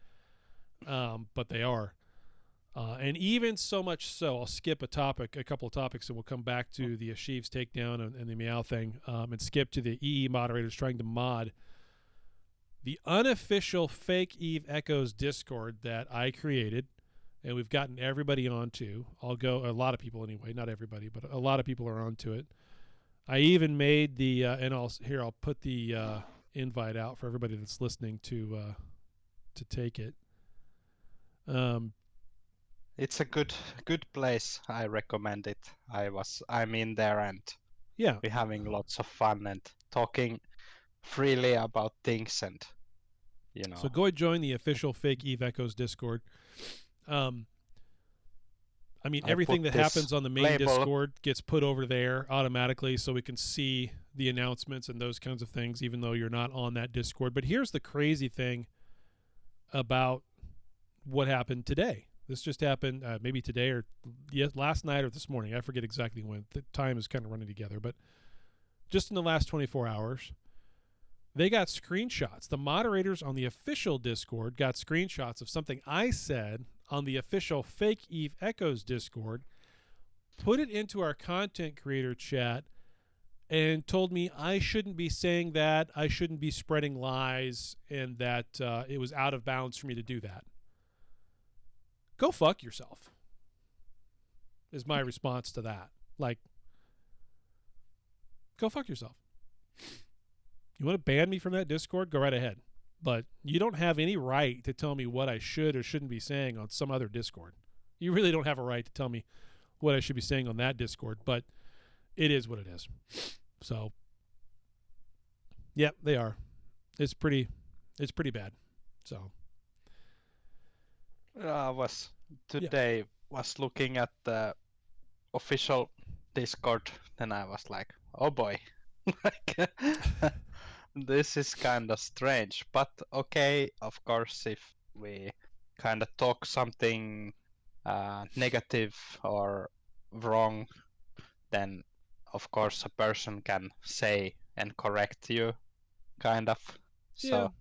But they are. And even so much so, I'll skip a couple of topics, and we'll come back to the Asheeves takedown and the MEOW thing, and skip to the EE moderators trying to mod the unofficial fake Eve Echoes Discord that I created, and we've gotten everybody onto. A lot of people anyway, not everybody, but a lot of people are onto it. I even made the, and I'll put the invite out for everybody that's listening to take it. It's a good place. I recommend it. I'm in there, and we're having lots of fun and talking freely about things, and So go and join the official fake Eve Echoes Discord. I mean, everything that happens on the main Discord gets put over there automatically, so we can see the announcements and those kinds of things, even though you're not on that Discord. But here's the crazy thing about what happened today. This just happened maybe today or last night or this morning. I forget exactly when. The time is kind of running together, but just in the last 24 hours, they got screenshots. The moderators on the official Discord got screenshots of something I said on the official Fake Eve Echoes Discord, put it into our content creator chat, and told me I shouldn't be saying that, I shouldn't be spreading lies, and that it was out of bounds for me to do that. Go fuck yourself, is my response to that. Like, go fuck yourself. You want to ban me from that Discord? Go right ahead. But you don't have any right to tell me what I should or shouldn't be saying on some other Discord. You really don't have a right to tell me what I should be saying on that Discord, but it is what it is. So, yeah, they are. It's pretty bad. So, I was today was looking at the official Discord, and I was like, oh boy, like, this is kind of strange. But okay, of course, if we kind of talk something negative or wrong, then of course a person can say and correct you, kind of. So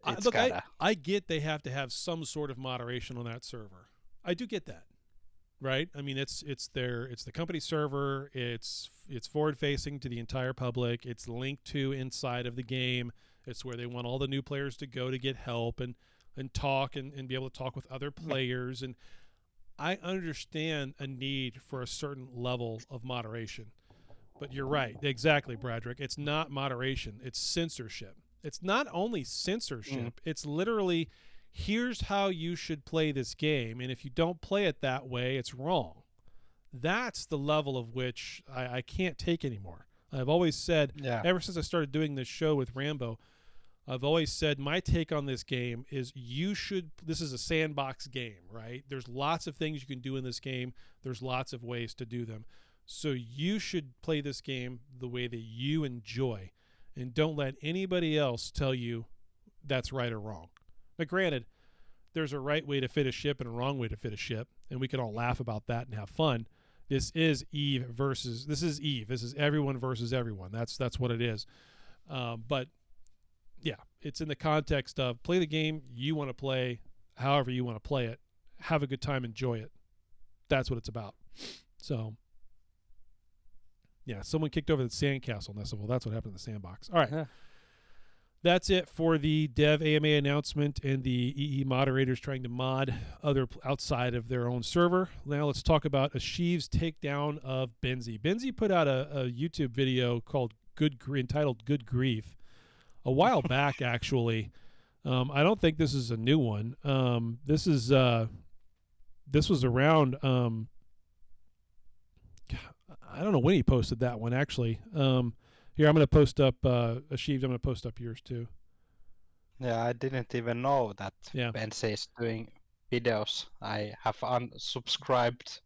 it's look, kind of. I get they have to have some sort of moderation on that server. I do get that, right? I mean, it's the company server. It's forward facing to the entire public. It's linked to inside of the game. It's where they want all the new players to go to get help and talk and be able to talk with other players. And I understand a need for a certain level of moderation. But you're right. Exactly, Bradrick. It's not moderation. It's censorship. It's not only censorship. It's literally, here's how you should play this game. And if you don't play it that way, it's wrong. That's the level of which I can't take anymore. I've always said, ever since I started doing this show with Rambo, I've always said my take on this game is this is a sandbox game, right? There's lots of things you can do in this game. There's lots of ways to do them. So you should play this game the way that you enjoy, and don't let anybody else tell you that's right or wrong. Now, granted, there's a right way to fit a ship and a wrong way to fit a ship, and we can all laugh about that and have fun. This is Eve. This is everyone versus everyone. That's what it is. But yeah, it's in the context of play the game you want to play, however you want to play it. Have a good time, enjoy it. That's what it's about. So, yeah, someone kicked over the sandcastle, and I said, well, that's what happened in the sandbox. All right. Yeah. That's it for the Dev AMA announcement and the EE moderators trying to mod other outside of their own server. Now let's talk about Asheeves' takedown of Benzie. Benzie put out a YouTube video entitled Good Grief a while back, actually. I don't think this is a new one. This was around I don't know when he posted that one, actually. Here, I'm going to post up Asheeves. I'm going to post up yours too. Yeah, I didn't even know that Yeah. Benzie is doing videos. I have unsubscribed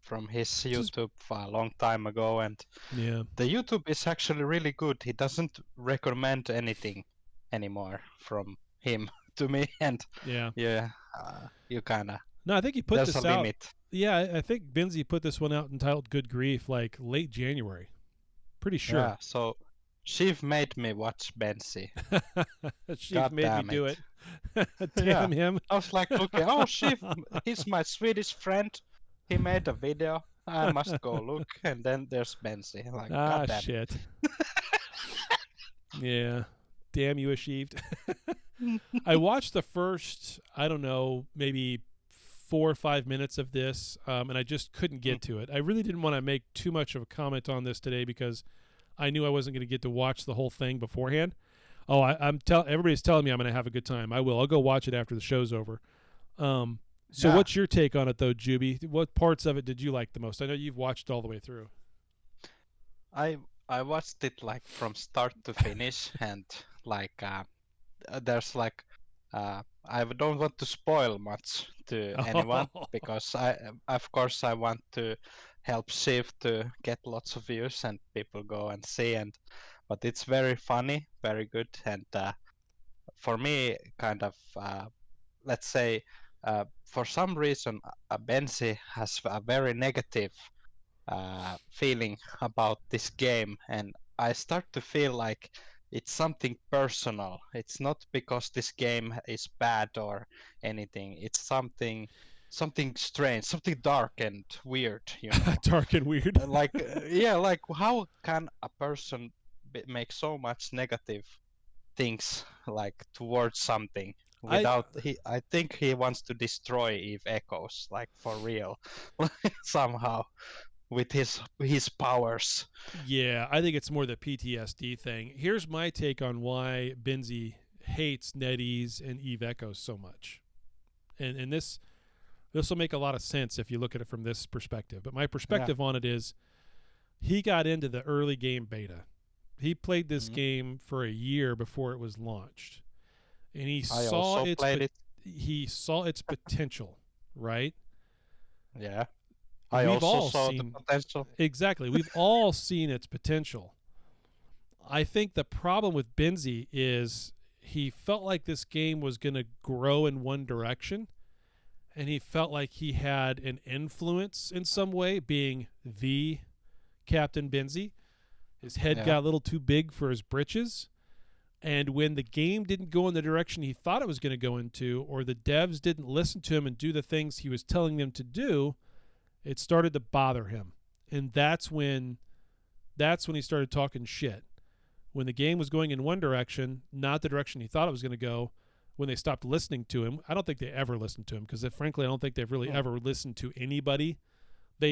from his YouTube a long time ago, and yeah, the YouTube is actually really good. He doesn't recommend anything anymore from him to me, and you kind of. No, I think he put there's this a out. limit. Yeah, I think Benzie put this one out entitled Good Grief like late January. Pretty sure. Yeah, so Shiv made me watch Benzie. Shiv made me do it. Damn Yeah. him. I was like looking, oh, Shiv, he's my Swedish friend. He made a video. I must go look. And then there's Benzie. Like, goddamn. Shit. Yeah. Damn you, Asheeved. I watched the first, I don't know, maybe 4 or 5 minutes of this, and I just couldn't get to it. I really didn't want to make too much of a comment on this today because I knew I wasn't going to get to watch the whole thing beforehand. Oh, everybody's telling me I'm going to have a good time. I will. I'll go watch it after the show's over. So what's your take on it, though, Jubi? What parts of it did you like the most? I know you've watched it all the way through. I watched it like from start to finish, and like there's like I don't want to spoil much to anyone because of course I want to help Shiv to get lots of views and people go and see, but it's very funny, very good, and for me kind of let's say, for some reason, Benzie has a very negative feeling about this game, and I start to feel like it's something personal. It's not because this game is bad or anything. It's something strange, something dark and weird, you know. Dark and weird. Like yeah, like how can a person make so much negative things like towards something without I think he wants to destroy Eve Echoes, like for real, somehow with his powers. Yeah, I think it's more the PTSD thing. Here's my take on why Benzie hates NetEase and Eve Echoes so much. And this will make a lot of sense if you look at it from this perspective. But my perspective on it is he got into the early game beta. He played this game for a year before it was launched. And he saw its potential, right? Yeah. We've all saw seen the potential. Exactly. We've all seen its potential. I think the problem with Benzie is he felt like this game was going to grow in one direction, and he felt like he had an influence in some way, being the Captain Benzie. His head got a little too big for his britches, and when the game didn't go in the direction he thought it was going to go into, or the devs didn't listen to him and do the things he was telling them to do, it started to bother him. And that's when he started talking shit. When the game was going in one direction, not the direction he thought it was going to go, when they stopped listening to him. I don't think they ever listened to him, because frankly, I don't think they've really ever listened to anybody. They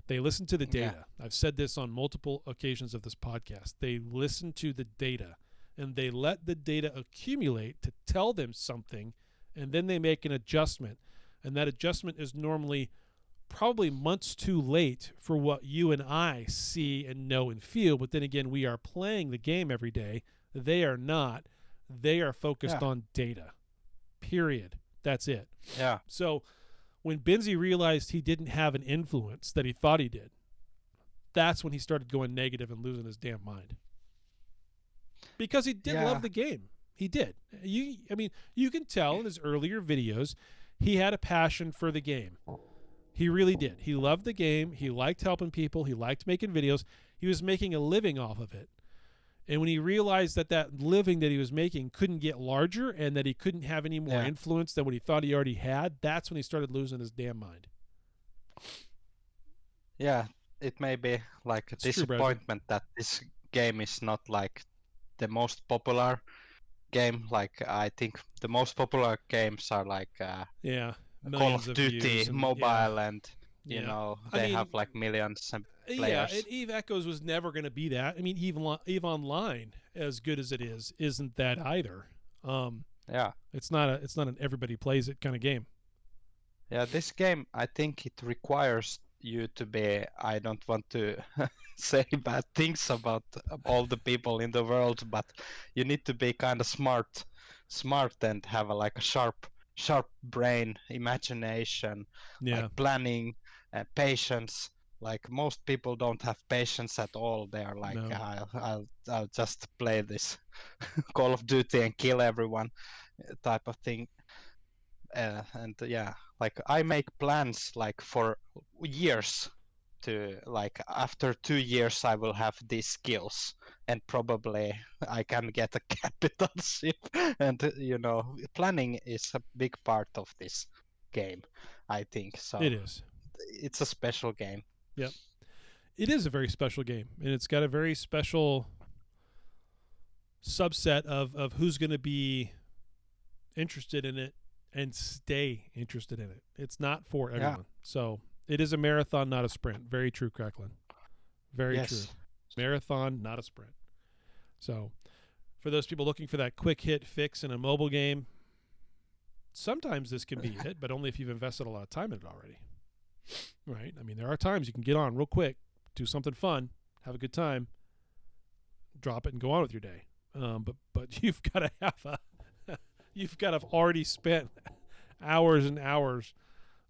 listen to the data. Yeah. I've said this on multiple occasions of this podcast. They listen to the data, and they let the data accumulate to tell them something, and then they make an adjustment. And that adjustment is normally probably months too late for what you and I see and know and feel. But then again, we are playing the game every day. They are not. They are focused on data. Period. That's it. Yeah. So when Benzie realized he didn't have an influence that he thought he did, that's when he started going negative and losing his damn mind. Because he did love the game. He did. You can tell in his earlier videos, he had a passion for the game. He really did. He loved the game. He liked helping people. He liked making videos. He was making a living off of it. And when he realized that living that he was making couldn't get larger and that he couldn't have any more influence than what he thought he already had, that's when he started losing his damn mind. Yeah, it may be like a disappointment that this game is not like the most popular game. Like I think the most popular games are like Call of Duty Mobile, and you know they have like millions of players. Yeah, and Eve Echoes was never going to be that. I mean, Eve Online, as good as it is, isn't that either. It's not an everybody plays it kind of game. Yeah, this game, I think it requires you to be, I don't want to say bad things about all the people in the world, but you need to be kind of smart and have a sharp brain, imagination, like planning, patience. Like most people don't have patience at all. They are like, I'll just play this Call of Duty and kill everyone type of thing. Like I make plans like for years to like after 2 years I will have these skills and probably I can get a capital ship, and you know planning is a big part of this game, I think. So it is. It's a special game. Yep. It is a very special game, and it's got a very special subset of who's going to be interested in it and stay interested in it. It's not for everyone. So it is a marathon, not a sprint. Very true, Cracklin. Very true. Marathon, not a sprint. So for those people looking for that quick hit fix in a mobile game, sometimes this can be it, but only if you've invested a lot of time in it already. Right? I mean, there are times you can get on real quick, do something fun, have a good time, drop it, and go on with your day. But you've got to have you've got to have already spent hours and hours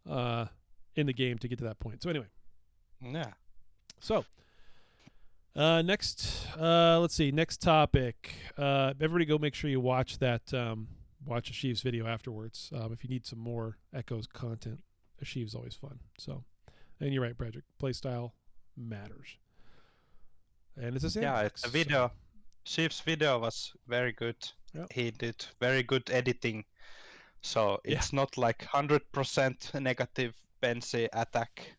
in the game to get to that point. So anyway. Yeah. So next, let's see. Next topic. Everybody go make sure you watch that watch Asheeves' video afterwards. If you need some more Echoes content, Asheeves always fun. So, and you're right, Bredrick. Playstyle matters, and it's a sandbox. The video. Sheep's video was very good. Yep. He did very good editing. So it's not like 100% negative Benzie attack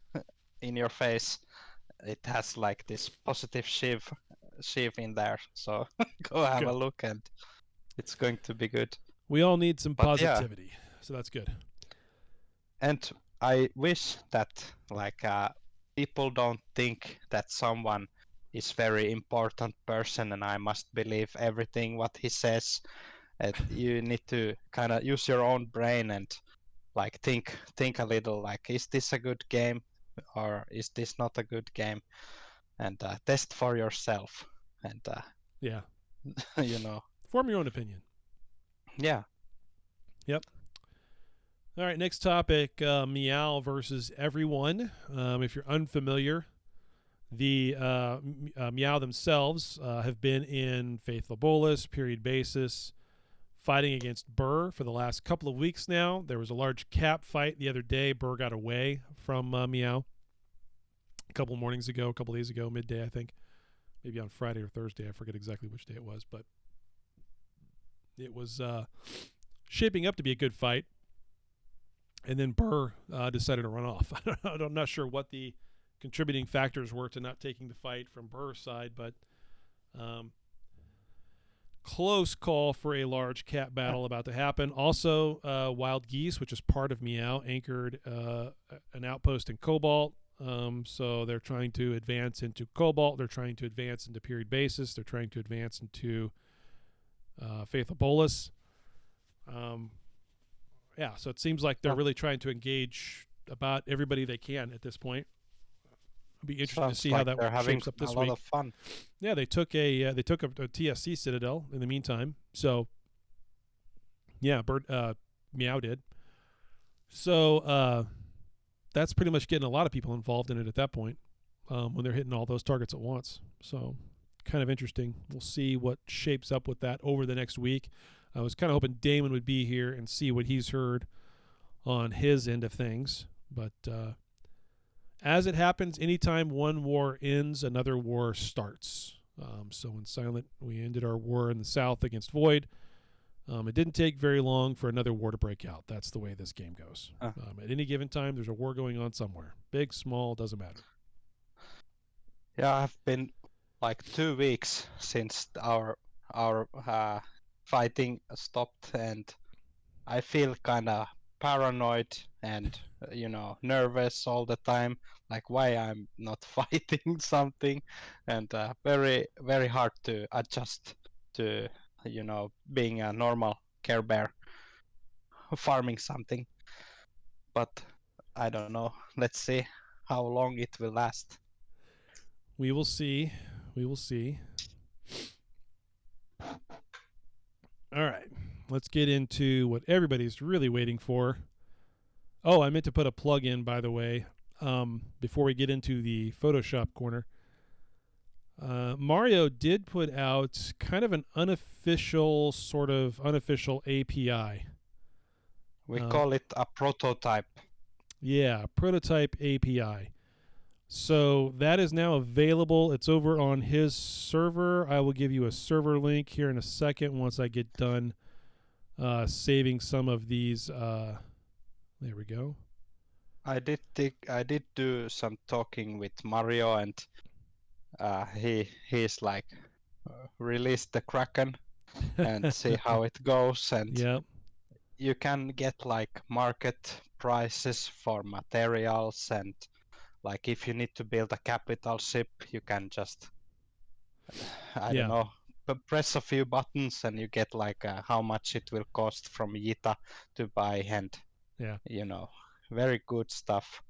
in your face. It has like this positive shiv in there. So go have a look and it's going to be good. We all need some positivity. So that's good. And I wish that like people don't think that someone is very important person and I must believe everything what he says. You need to kind of use your own brain and like think a little like, is this a good game or is this not a good game, and test for yourself and you know, form your own opinion. Yeah. Yep. All right, next topic, MEOW versus everyone. If you're unfamiliar, the MEOW themselves have been in Faithful Bolus, Period Basis, fighting against Burr for the last couple of weeks now. There was a large cap fight the other day. Burr got away from MEOW a couple mornings ago, a couple days ago, midday, I think. Maybe on Friday or Thursday. I forget exactly which day it was, but it was shaping up to be a good fight. And then Burr decided to run off. I'm not sure what the contributing factors were to not taking the fight from Burr's side, but close call for a large cat battle about to happen. Also, Wild Geese, which is part of MEOW, anchored an outpost in Cobalt. So they're trying to advance into Cobalt. They're trying to advance into Period Basis. They're trying to advance into Faithful Bolus. So it seems like they're really trying to engage about everybody they can at this point. It'll be interesting to see how that shapes up this week. A lot of fun. Yeah, they took a TSC Citadel in the meantime. So yeah, MEOW did. So that's pretty much getting a lot of people involved in it at that point when they're hitting all those targets at once. So kind of interesting. We'll see what shapes up with that over the next week. I was kind of hoping Damon would be here and see what he's heard on his end of things. But as it happens, anytime one war ends, another war starts. So in Silent, we ended our war in the south against Void. It didn't take very long for another war to break out. That's the way this game goes. At any given time, there's a war going on somewhere. Big, small, doesn't matter. Yeah, I've been like 2 weeks since our fighting stopped, and I feel kind of paranoid and nervous all the time, like why I'm not fighting something, and very, very hard to adjust to being a normal Care Bear farming something. But I don't know, let's see how long it will last. We will see. All right, let's get into what everybody's really waiting for. Oh, I meant to put a plug in, by the way, before we get into the Photoshop corner. Mario did put out kind of an unofficial API. We call it a prototype. Yeah, prototype API. So that is now available. It's over on his server. I will give you a server link here in a second once I get done saving some of these. There we go. I did do some talking with Mario, and he's like release the Kraken and see how it goes. And yep. You can get like market prices for materials, and like if you need to build a capital ship, you can just I don't know, press a few buttons and you get like how much it will cost from Yita to buy, and very good stuff.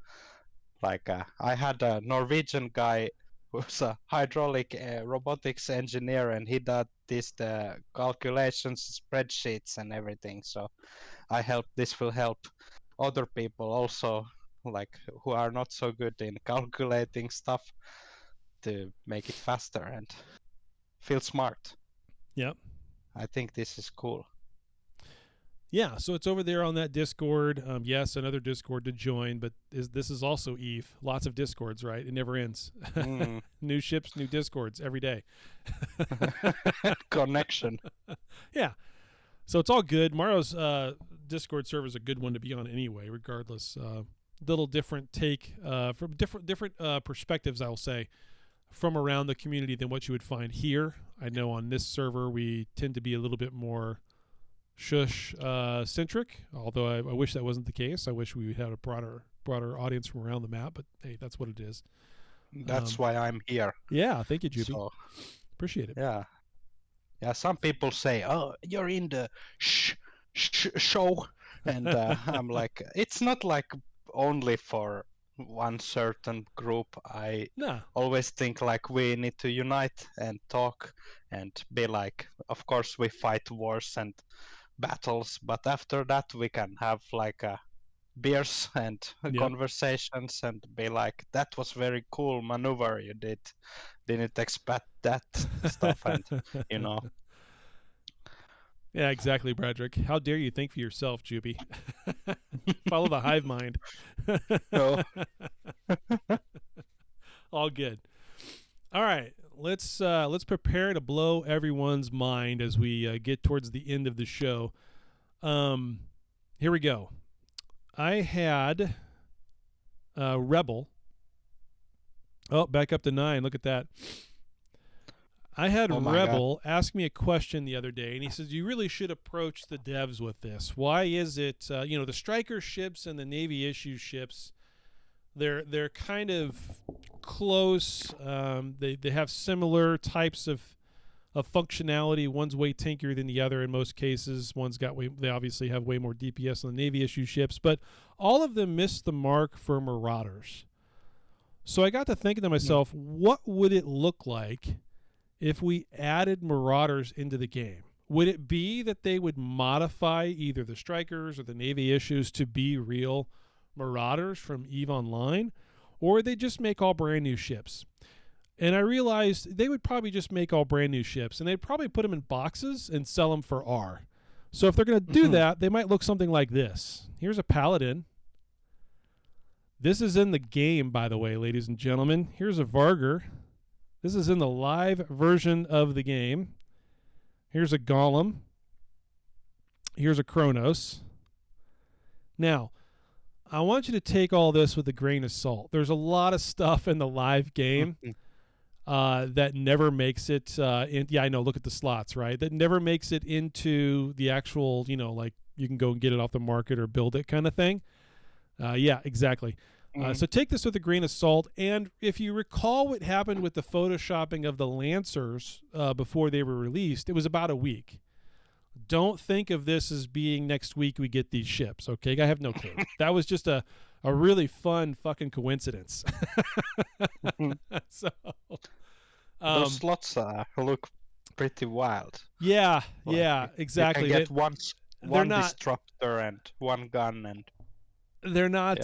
Like I had a Norwegian guy who's a hydraulic robotics engineer, and he did the calculations, spreadsheets and everything. So this will help other people also, like who are not so good in calculating stuff, to make it faster and feel smart. Yep. I think this is cool. Yeah, so it's over there on that Discord. Yes, another Discord to join, but this is also Eve. Lots of Discords, right? It never ends. New ships, new Discords every day. Connection. Yeah. So it's all good. Morrow's Discord server is a good one to be on anyway, regardless. Little different take from different perspectives, I'll say, from around the community than what you would find here. I know on this server we tend to be a little bit more shush centric, although I wish that wasn't the case. I wish we had a broader audience from around the map, but hey, that's what it is. That's why I'm here. Yeah, thank you, Jubi. So, appreciate it. yeah. Some people say, "Oh, you're in the show," and I'm like, it's not like only for one certain group. I always think like we need to unite and talk and be like, of course we fight wars and battles, but after that we can have like beers and conversations and be like, that was very cool maneuver you didn't expect that stuff, and Yeah, exactly, Bradrick. How dare you think for yourself, Jubi? Follow the hive mind. No. All good. All right, let's prepare to blow everyone's mind as we get towards the end of the show. Here we go. I had Rebel. Oh, back up to 9. Look at that. I had Rebel ask me a question the other day, and he says, you really should approach the devs with this. Why is it, the Striker ships and the Navy issue ships, they're kind of close. They have similar types of functionality. One's way tankier than the other in most cases. They obviously have way more DPS on the Navy issue ships, but all of them missed the mark for Marauders. So I got to thinking to myself, what would it look like if we added Marauders into the game? Would it be that they would modify either the Strikers or the Navy issues to be real Marauders from EVE Online, or would they just make all brand new ships? And I realized they would probably just make all brand new ships, and they'd probably put them in boxes and sell them for R. So if they're going to do that, they might look something like this. Here's a Paladin. This is in the game, by the way, ladies and gentlemen. Here's a Vargur. This is in the live version of the game. Here's a Golem. Here's a Kronos. Now, I want you to take all this with a grain of salt. There's a lot of stuff in the live game that never makes it I know, look at the slots, right? That never makes it into the actual, like you can go and get it off the market or build it kind of thing. Yeah, exactly. So take this with a grain of salt. And if you recall what happened with the photoshopping of the Lancers before they were released, it was about a week. Don't think of this as being next week we get these ships, okay? I have no clue. That was just a really fun fucking coincidence. So those slots look pretty wild. Yeah, Like, yeah, exactly. You can get one disruptor and one gun, and they're not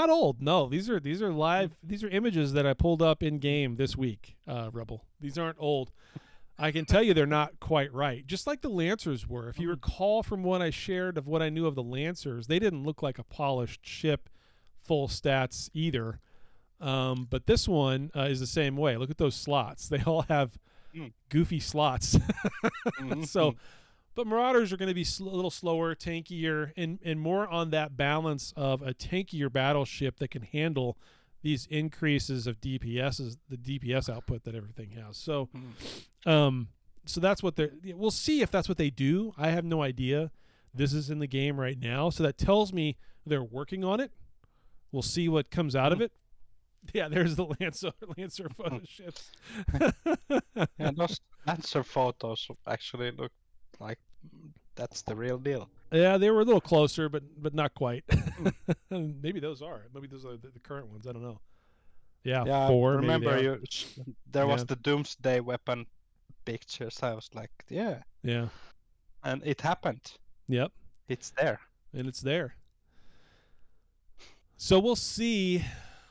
old. No, these are live. These are images that I pulled up in game this week, Rebel. These aren't old. I can tell you they're not quite right. Just like the Lancers were. If you recall from what I shared of what I knew of the Lancers, they didn't look like a polished ship, full stats either. But this one is the same way. Look at those slots. They all have goofy slots. So, but Marauders are going to be a little slower, tankier, and more on that balance of a tankier battleship that can handle these increases of DPSs, the DPS output that everything has. So, so that's what we'll see if that's what they do. I have no idea. This is in the game right now, so that tells me they're working on it. We'll see what comes out of it. Yeah, there's the Lancer photo ships. Yeah, those Lancer photos actually look like that's the real deal. Yeah, they were a little closer, but not quite. Maybe those are. Maybe those are the current ones. I don't know. Yeah, 4. Remember, there was the Doomsday Weapon pictures. I was like, yeah, and it happened. Yep, it's there, and it's there. So we'll see.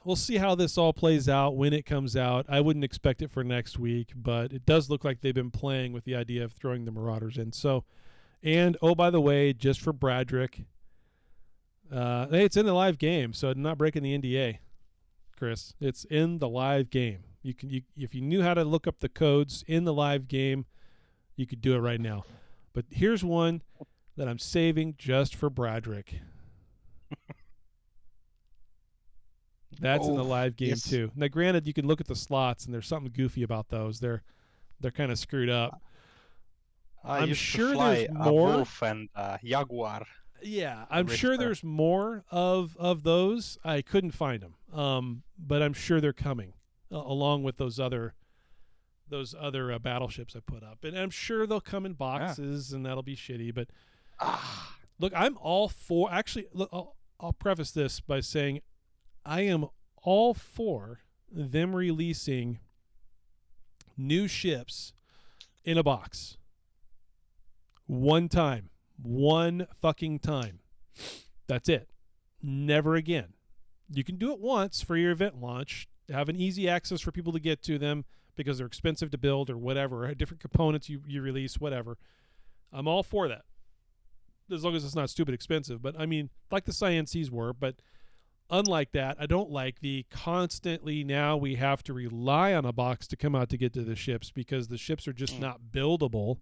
We'll see how this all plays out when it comes out. I wouldn't expect it for next week, but it does look like they've been playing with the idea of throwing the Marauders in. So And, oh, by the way, just for Bradrick, hey, it's in the live game, so I'm not breaking the NDA, Chris. It's in the live game. If you knew how to look up the codes in the live game, you could do it right now. But here's one that I'm saving just for Bradrick. That's in the live game too. Now, granted, you can look at the slots, and there's something goofy about those. They're kind of screwed up. I'm sure there's more. A wolf and a jaguar. Yeah, I'm sure there's more of those. I couldn't find them, but I'm sure they're coming along with those other battleships I put up, and I'm sure they'll come in boxes, and that'll be shitty. But look, I'm all for. Actually, look, I'll preface this by saying I am all for them releasing new ships in a box. One fucking time. That's it. Never again. You can do it once for your event launch, have an easy access for people to get to them because they're expensive to build or whatever, different components you release, whatever. I'm all for that, as long as it's not stupid expensive. But I mean, like the Sciences were, but unlike that, I don't like the constantly now we have to rely on a box to come out to get to the ships because the ships are just not buildable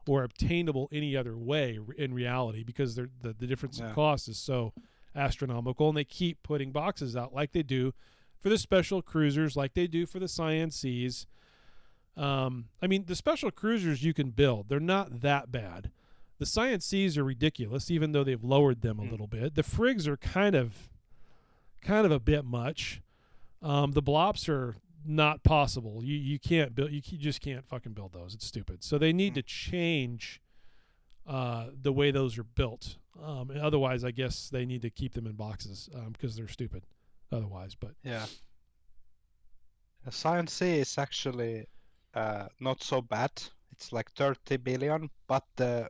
or obtainable any other way in reality because the difference in cost is so astronomical, and they keep putting boxes out like they do for the special cruisers, like they do for the Sciences. I mean, the special cruisers you can build. They're not that bad. The Sciences are ridiculous, even though they've lowered them a little bit. The frigs are kind of a bit much. The blops are not possible. You can't build. You just can't fucking build those. It's stupid. So they need to change the way those are built. Otherwise, I guess they need to keep them in boxes because they're stupid. Otherwise, but yeah, the Science C is actually not so bad. It's like 30 billion, but the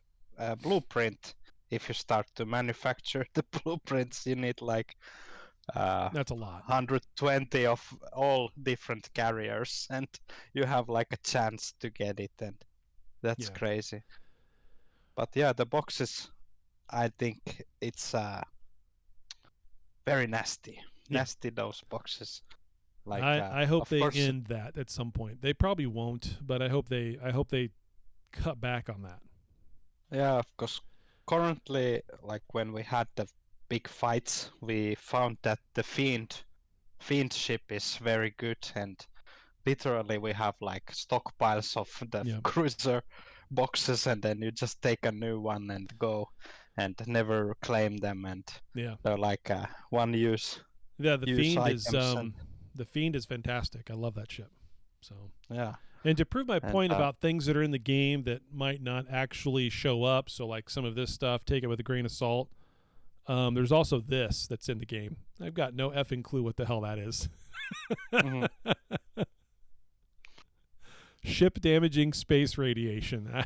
blueprint. If you start to manufacture the blueprints, you need like that's a lot. 120 of all different carriers, and you have like a chance to get it, and that's crazy. But yeah, the boxes, I think it's very nasty. Nasty, those boxes. Like I hope they end that at some point. They probably won't, but I hope they cut back on that. Yeah, because currently, like when we had the big fights, we found that the fiend ship is very good, and literally we have like stockpiles of the cruiser boxes, and then you just take a new one and go and never claim them, and they're like one use. Yeah, the fiend is fantastic. I love that ship. So yeah. And to prove my point about things that are in the game that might not actually show up, so like some of this stuff, take it with a grain of salt. There's also this that's in the game. I've got no effing clue what the hell that is. Ship damaging space radiation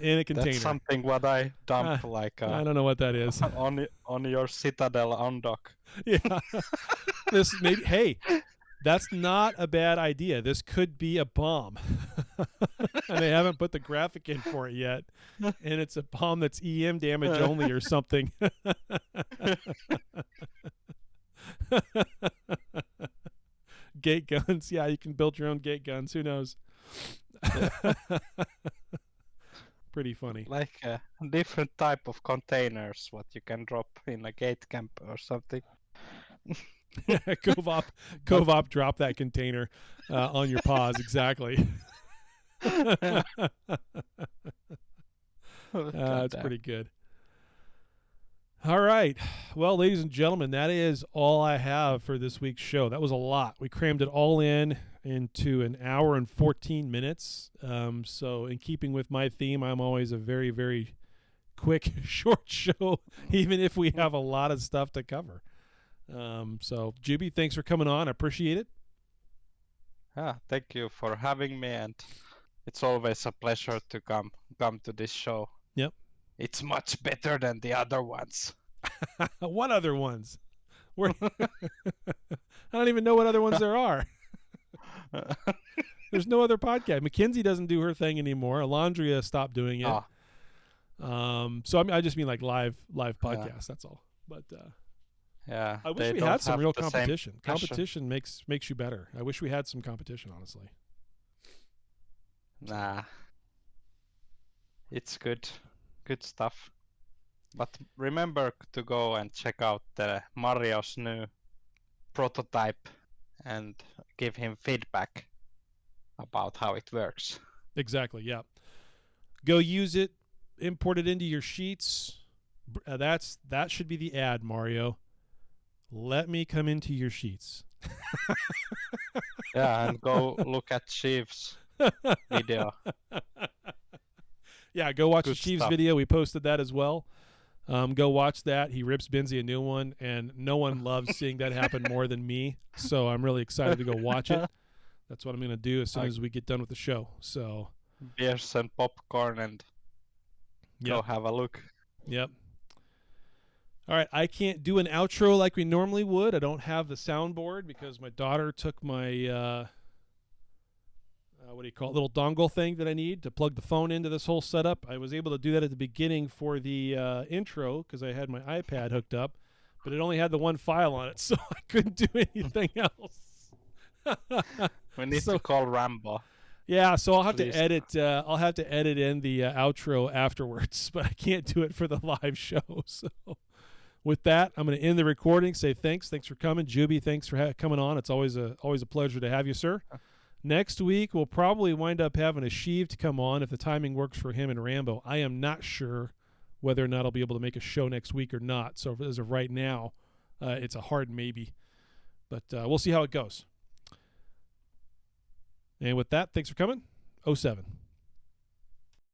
in a container. That's something what I dump like I don't know what that is. on your Citadel undock. Yeah. This maybe hey, that's not a bad idea. This could be a bomb. And they haven't put the graphic in for it yet. And it's a bomb that's EM damage only or something. Gate guns. Yeah, you can build your own gate guns. Who knows? Pretty funny. Like a different type of containers what you can drop in a gate camp or something. Covop drop that container on your paws. Exactly. That's pretty good. All right. Well, ladies and gentlemen, that is all I have for this week's show. That was a lot. We crammed it all into an hour and 14 minutes. So in keeping with my theme, I'm always a very, very quick, short show, even if we have a lot of stuff to cover. So Jubi, thanks for coming on. I appreciate it. Thank you for having me, and it's always a pleasure to come to this show. Yep. It's much better than the other ones. What other ones? I don't even know what other ones there are. There's no other podcast. Mackenzie doesn't do her thing anymore. Alondria stopped doing it. So I just mean like live podcasts. That's all. But Yeah, I wish they we don't had some have real the same competition. pressure. Competition makes you better. I wish we had some competition, honestly. Nah, it's good stuff. But remember to go and check out Mario's new prototype and give him feedback about how it works. Exactly. Yeah. Go use it. Import it into your sheets. That should be the ad, Mario. Let me come into your sheets. Yeah, and go look at Asheeves' video. Yeah, go watch Good Asheeves' stuff. video. We posted that as well. Go watch that. He rips Benzie a new one, and no one loves seeing that happen more than me. So I'm really excited to go watch it. That's what I'm going to do as soon as we get done with the show. So Beers and popcorn and go Yep. have a look. Yep. All right, I can't do an outro like we normally would. I don't have the soundboard because my daughter took my what do you call it, little dongle thing that I need to plug the phone into this whole setup. I was able to do that at the beginning for the intro because I had my iPad hooked up, but it only had the one file on it, so I couldn't do anything else. We need So- to call Rambo. Yeah, so I'll have Please. to edit. I'll have to edit in the outro afterwards, but I can't do it for the live show. So, with that, I'm going to end the recording. Say thanks for coming, Jubi. Thanks for coming on. It's always a pleasure to have you, sir. Next week we'll probably wind up having Asheeves to come on if the timing works for him and Rambo. I am not sure whether or not I'll be able to make a show next week or not. So as of right now, it's a hard maybe, but we'll see how it goes. And with that, thanks for coming. 07.